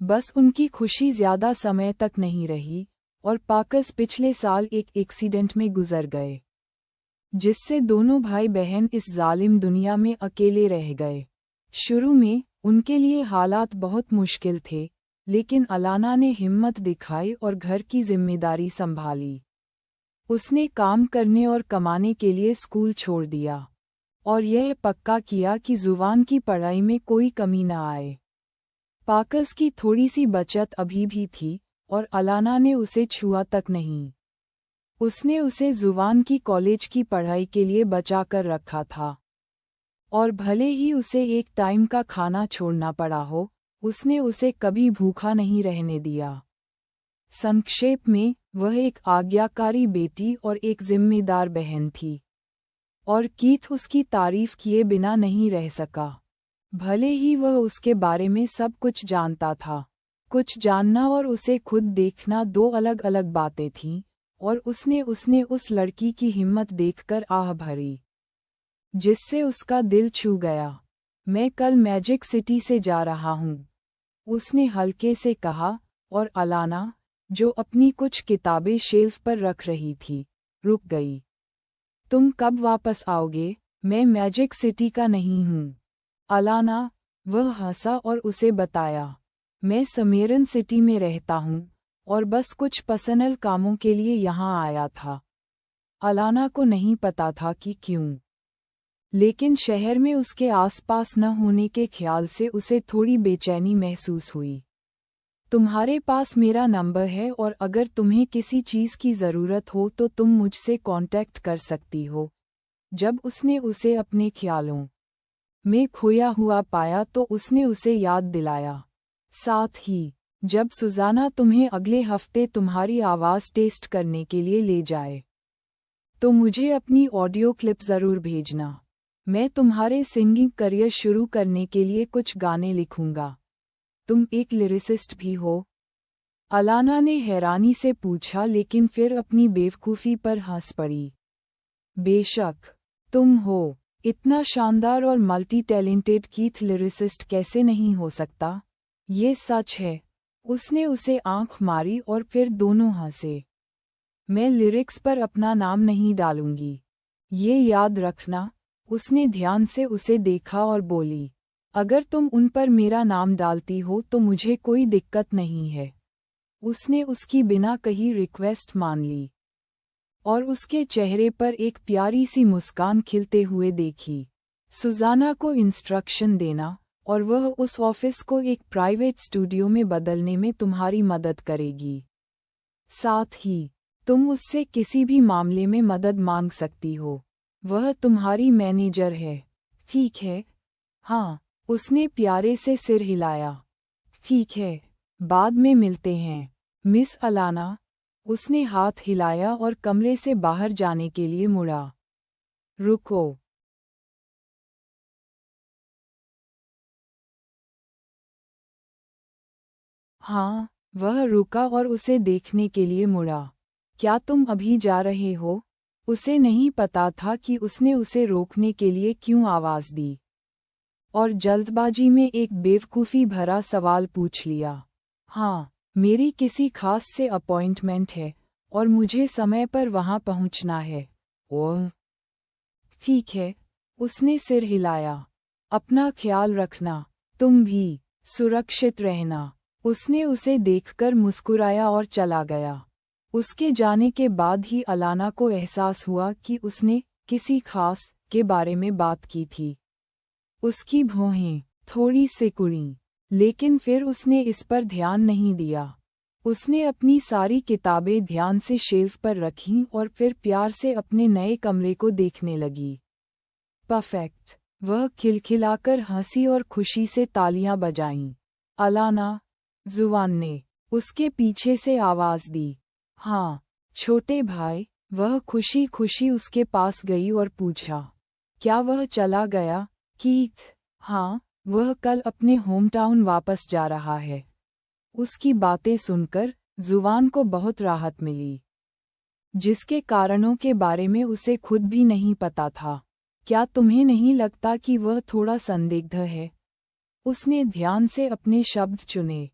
B: बस उनकी खुशी ज्यादा समय तक नहीं रही, और पाकस पिछले साल एक एक्सीडेंट में गुजर गए, जिससे दोनों भाई बहन इस जालिम दुनिया में अकेले रह गए। शुरू में उनके लिए हालात बहुत मुश्किल थे, लेकिन अलाना ने हिम्मत दिखाई और घर की जिम्मेदारी संभाली। उसने काम करने और कमाने के लिए स्कूल छोड़ दिया और यह पक्का किया कि जुबान की पढ़ाई में कोई कमी न आए। पाकस की थोड़ी सी बचत अभी भी थी और अलाना ने उसे छुआ तक नहीं। उसने उसे जुबान की कॉलेज की पढ़ाई के लिए बचा कर रखा था, और भले ही उसे एक टाइम का खाना छोड़ना पड़ा हो, उसने उसे कभी भूखा नहीं रहने दिया। संक्षेप में, वह एक आज्ञाकारी बेटी और एक जिम्मेदार बहन थी, और कीथ उसकी तारीफ किए बिना नहीं रह सका। भले ही वह उसके बारे में सब कुछ जानता था, कुछ जानना और उसे खुद देखना दो अलग अलग बातें थीं, और उसने उस लड़की की हिम्मत देखकर आह भरी, जिससे उसका दिल छू गया। मैं कल मैजिक सिटी से जा रहा हूँ, उसने हल्के से कहा, और अलाना, जो अपनी कुछ किताबें शेल्फ पर रख रही थी, रुक गई। तुम कब वापस आओगे? मैं मैजिक सिटी का नहीं हूँ, अलाना। वह हंसा और उसे बताया, मैं समेरन सिटी में रहता हूँ और बस कुछ पर्सनल कामों के लिए यहाँ आया था। अलाना को नहीं पता था कि क्यों, लेकिन शहर में उसके आसपास न होने के ख्याल से उसे थोड़ी बेचैनी महसूस हुई। तुम्हारे पास मेरा नंबर है और अगर तुम्हें किसी चीज़ की ज़रूरत हो तो तुम मुझसे कांटेक्ट कर सकती हो। जब उसने उसे अपने ख्यालों में खोया हुआ पाया तो उसने उसे याद दिलाया। साथ ही, जब सुजाना तुम्हें अगले हफ्ते तुम्हारी आवाज़ टेस्ट करने के लिए ले जाए, तो मुझे अपनी ऑडियो क्लिप ज़रूर भेजना। मैं तुम्हारे सिंगिंग करियर शुरू करने के लिए कुछ गाने लिखूंगा। तुम एक लिरिसिस्ट भी हो? अलाना ने हैरानी से पूछा, लेकिन फिर अपनी बेवकूफ़ी पर हंस पड़ी। बेशक, तुम हो। इतना शानदार और मल्टी टैलेंटेड कीथ लिरिसिस्ट कैसे नहीं हो सकता? ये सच है। उसने उसे आंख मारी और फिर दोनों हंसे। मैं लिरिक्स पर अपना नाम नहीं डालूंगी, ये याद रखना। उसने ध्यान से उसे देखा और बोली, अगर तुम उन पर मेरा नाम डालती हो तो मुझे कोई दिक्कत नहीं है। उसने उसकी बिना कही रिक्वेस्ट मान ली और उसके चेहरे पर एक प्यारी सी मुस्कान खिलते हुए देखी। सुजाना को इंस्ट्रक्शन देना और वह उस ऑफिस को एक प्राइवेट स्टूडियो में बदलने में तुम्हारी मदद करेगी। साथ ही, तुम उससे किसी भी मामले में मदद मांग सकती हो। वह तुम्हारी मैनेजर है, ठीक है? हाँ, उसने प्यारे से सिर हिलाया। ठीक है, बाद में मिलते हैं, मिस अलाना। उसने हाथ हिलाया और कमरे से बाहर जाने के लिए मुड़ा। रुको। हाँ, वह रुका और उसे देखने के लिए मुड़ा। क्या तुम अभी जा रहे हो? उसे नहीं पता था कि उसने उसे रोकने के लिए क्यों आवाज़ दी, और जल्दबाजी में एक बेवकूफ़ी भरा सवाल पूछ लिया। हाँ, मेरी किसी खास से अपॉइंटमेंट है और मुझे समय पर वहाँ पहुँचना है। ओह, ठीक है। उसने सिर हिलाया। अपना ख्याल रखना, तुम भी सुरक्षित रहना। उसने उसे देखकर मुस्कुराया और चला गया। उसके जाने के बाद ही अलाना को एहसास हुआ कि उसने किसी खास के बारे में बात की थी। उसकी भौहें थोड़ी सिकुड़ीं, लेकिन फिर उसने इस पर ध्यान नहीं दिया। उसने अपनी सारी किताबें ध्यान से शेल्फ पर रखीं और फिर प्यार से अपने नए कमरे को देखने लगी। परफेक्ट। वह खिलखिलाकर हंसी और खुशी से तालियां बजाईं। अलाना, जुवान ने उसके पीछे से आवाज़ दी। हाँ, छोटे भाई। वह खुशी खुशी उसके पास गई और पूछा, क्या वह चला गया? कीथ, हाँ, वह कल अपने होमटाउन वापस जा रहा है। उसकी बातें सुनकर जुवान को बहुत राहत मिली, जिसके कारणों के बारे में उसे खुद भी नहीं पता था। क्या तुम्हें नहीं लगता कि वह थोड़ा संदिग्ध है? उसने ध्यान से अपने शब्द चुने,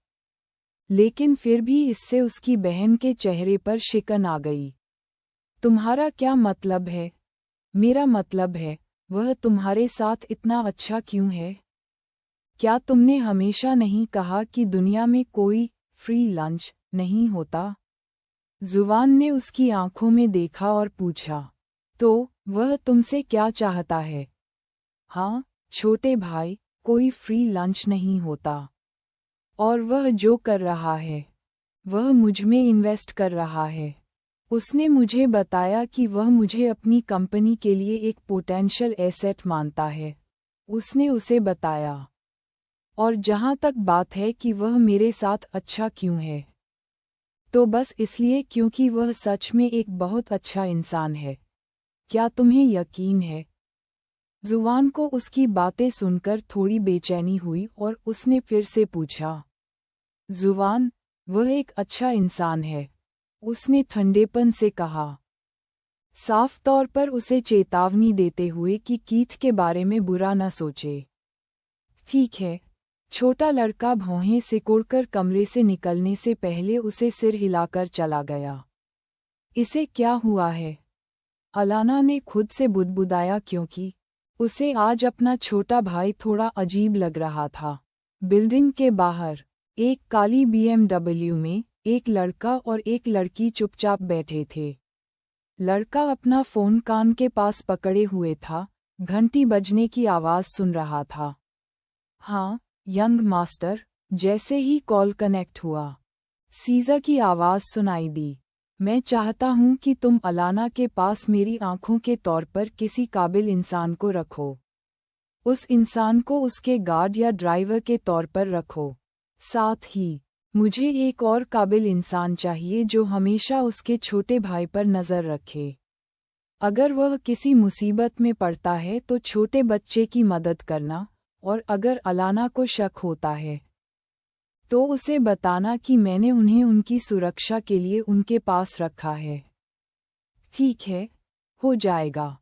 B: लेकिन फिर भी इससे उसकी बहन के चेहरे पर शिकन आ गई। तुम्हारा क्या मतलब है? मेरा मतलब है, वह तुम्हारे साथ इतना अच्छा क्यों है? क्या तुमने हमेशा नहीं कहा कि दुनिया में कोई फ्री लंच नहीं होता? जुबान ने उसकी आंखों में देखा और पूछा, तो वह तुमसे क्या चाहता है? हाँ, छोटे भाई, कोई फ्री लंच नहीं होता। और वह जो कर रहा है, वह मुझमें इन्वेस्ट कर रहा है। उसने मुझे बताया कि वह मुझे अपनी कंपनी के लिए एक पोटेंशियल एसेट मानता है। उसने उसे बताया। और जहां तक बात है कि वह मेरे साथ अच्छा क्यों है, तो बस इसलिए क्योंकि वह सच में एक बहुत अच्छा इंसान है। क्या तुम्हें यकीन है? जुबान को उसकी बातें सुनकर थोड़ी बेचैनी हुई और उसने फिर से पूछा, जुबान, वह एक अच्छा इंसान है, उसने ठंडेपन से कहा, साफ तौर पर उसे चेतावनी देते हुए कि कीथ के बारे में बुरा न सोचे। ठीक है। छोटा लड़का भौहें सिकोड़कर कमरे से निकलने से पहले उसे सिर हिलाकर चला गया। इसे क्या हुआ है? अलाना ने खुद से बुदबुदाया क्योंकि उसे आज अपना छोटा भाई थोड़ा अजीब लग रहा था। बिल्डिंग के बाहर एक काली BMW में एक लड़का और एक लड़की चुपचाप बैठे थे। लड़का अपना फोन कान के पास पकड़े हुए था, घंटी बजने की आवाज सुन रहा था। हाँ, यंग मास्टर, जैसे ही कॉल कनेक्ट हुआ, सीज़ा की आवाज सुनाई दी। मैं चाहता हूं कि तुम अलाना के पास मेरी आंखों के तौर पर किसी काबिल इंसान को रखो। उस इंसान को उसके गार्ड या ड्राइवर के तौर पर रखो। साथ ही मुझे एक और काबिल इंसान चाहिए जो हमेशा उसके छोटे भाई पर नज़र रखे। अगर वह किसी मुसीबत में पड़ता है तो छोटे बच्चे की मदद करना, और अगर अलाना को शक होता है तो उसे बताना कि मैंने उन्हें उनकी सुरक्षा के लिए उनके पास रखा है। ठीक है, हो जाएगा,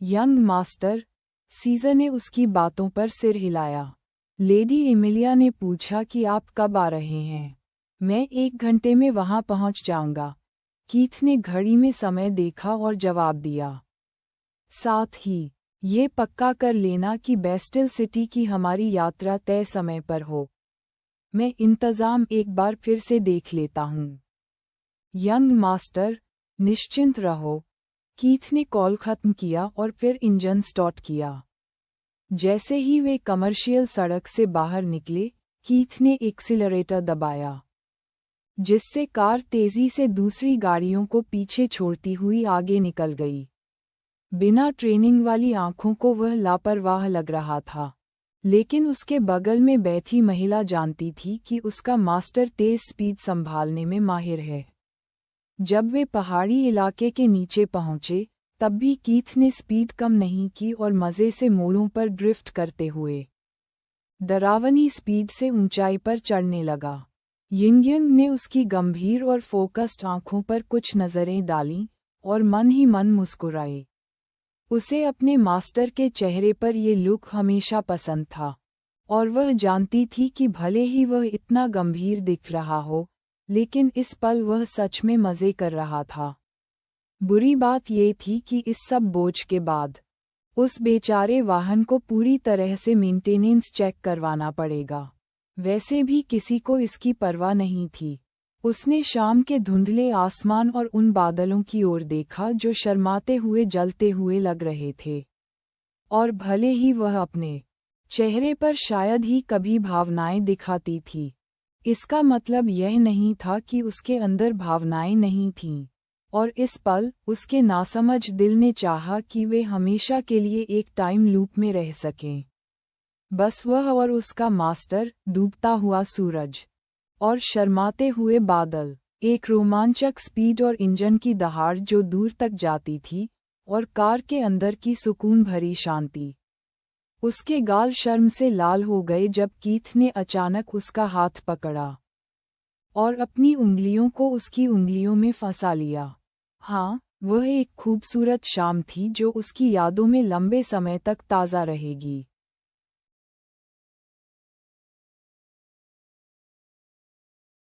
B: यंग मास्टर। सीज़र ने उसकी बातों पर सिर हिलाया। लेडी एमिलिया ने पूछा कि आप कब आ रहे हैं? मैं 1 घंटे में वहां पहुंच जाऊंगा। कीथ ने घड़ी में समय देखा और जवाब दिया। साथ ही ये पक्का कर लेना कि बेस्टिल सिटी की हमारी यात्रा तय समय पर हो। मैं इंतज़ाम एक बार फिर से देख लेता हूँ। यंग मास्टर, निश्चिंत रहो। कीथ ने कॉल खत्म किया और फिर इंजन स्टार्ट किया। जैसे ही वे कमर्शियल सड़क से बाहर निकले, कीथ ने एक्सीलरेटर दबाया, जिससे कार तेजी से दूसरी गाड़ियों को पीछे छोड़ती हुई आगे निकल गई। बिना ट्रेनिंग वाली आंखों को वह लापरवाह लग रहा था, लेकिन उसके बगल में बैठी महिला जानती थी कि उसका मास्टर तेज स्पीड संभालने में माहिर है। जब वे पहाड़ी इलाके के नीचे पहुंचे, तब भी कीथ ने स्पीड कम नहीं की और मज़े से मोड़ों पर ड्रिफ्ट करते हुए डरावनी स्पीड से ऊंचाई पर चढ़ने लगा। यिंग ने उसकी गंभीर और फोकस्ड आंखों पर कुछ नज़रें डालीं और मन ही मन मुस्कुराए। उसे अपने मास्टर के चेहरे पर ये लुक हमेशा पसंद था, और वह जानती थी कि भले ही वह इतना गंभीर दिख रहा हो, लेकिन इस पल वह सच में मज़े कर रहा था। बुरी बात ये थी कि इस सब बोझ के बाद उस बेचारे वाहन को पूरी तरह से मेंटेनेंस चेक करवाना पड़ेगा। वैसे भी किसी को इसकी परवाह नहीं थी। उसने शाम के धुंधले आसमान और उन बादलों की ओर देखा जो शर्माते हुए जलते हुए लग रहे थे। और भले ही वह अपने चेहरे पर शायद ही कभी भावनाएं दिखाती थी, इसका मतलब यह नहीं था कि उसके अंदर भावनाएं नहीं थीं। और इस पल उसके नासमझ दिल ने चाहा कि वे हमेशा के लिए एक टाइम लूप में रह सकें। बस वह और उसका मास्टर, डूबता हुआ सूरज और शर्माते हुए बादल, एक रोमांचक स्पीड और इंजन की दहाड़ जो दूर तक जाती थी, और कार के अंदर की सुकून भरी शांति। उसके गाल शर्म से लाल हो गए जब कीथ ने अचानक उसका हाथ पकड़ा और अपनी उंगलियों को उसकी उंगलियों में फंसा लिया। हाँ, वह एक खूबसूरत शाम थी जो उसकी यादों में लंबे समय तक ताज़ा रहेगी।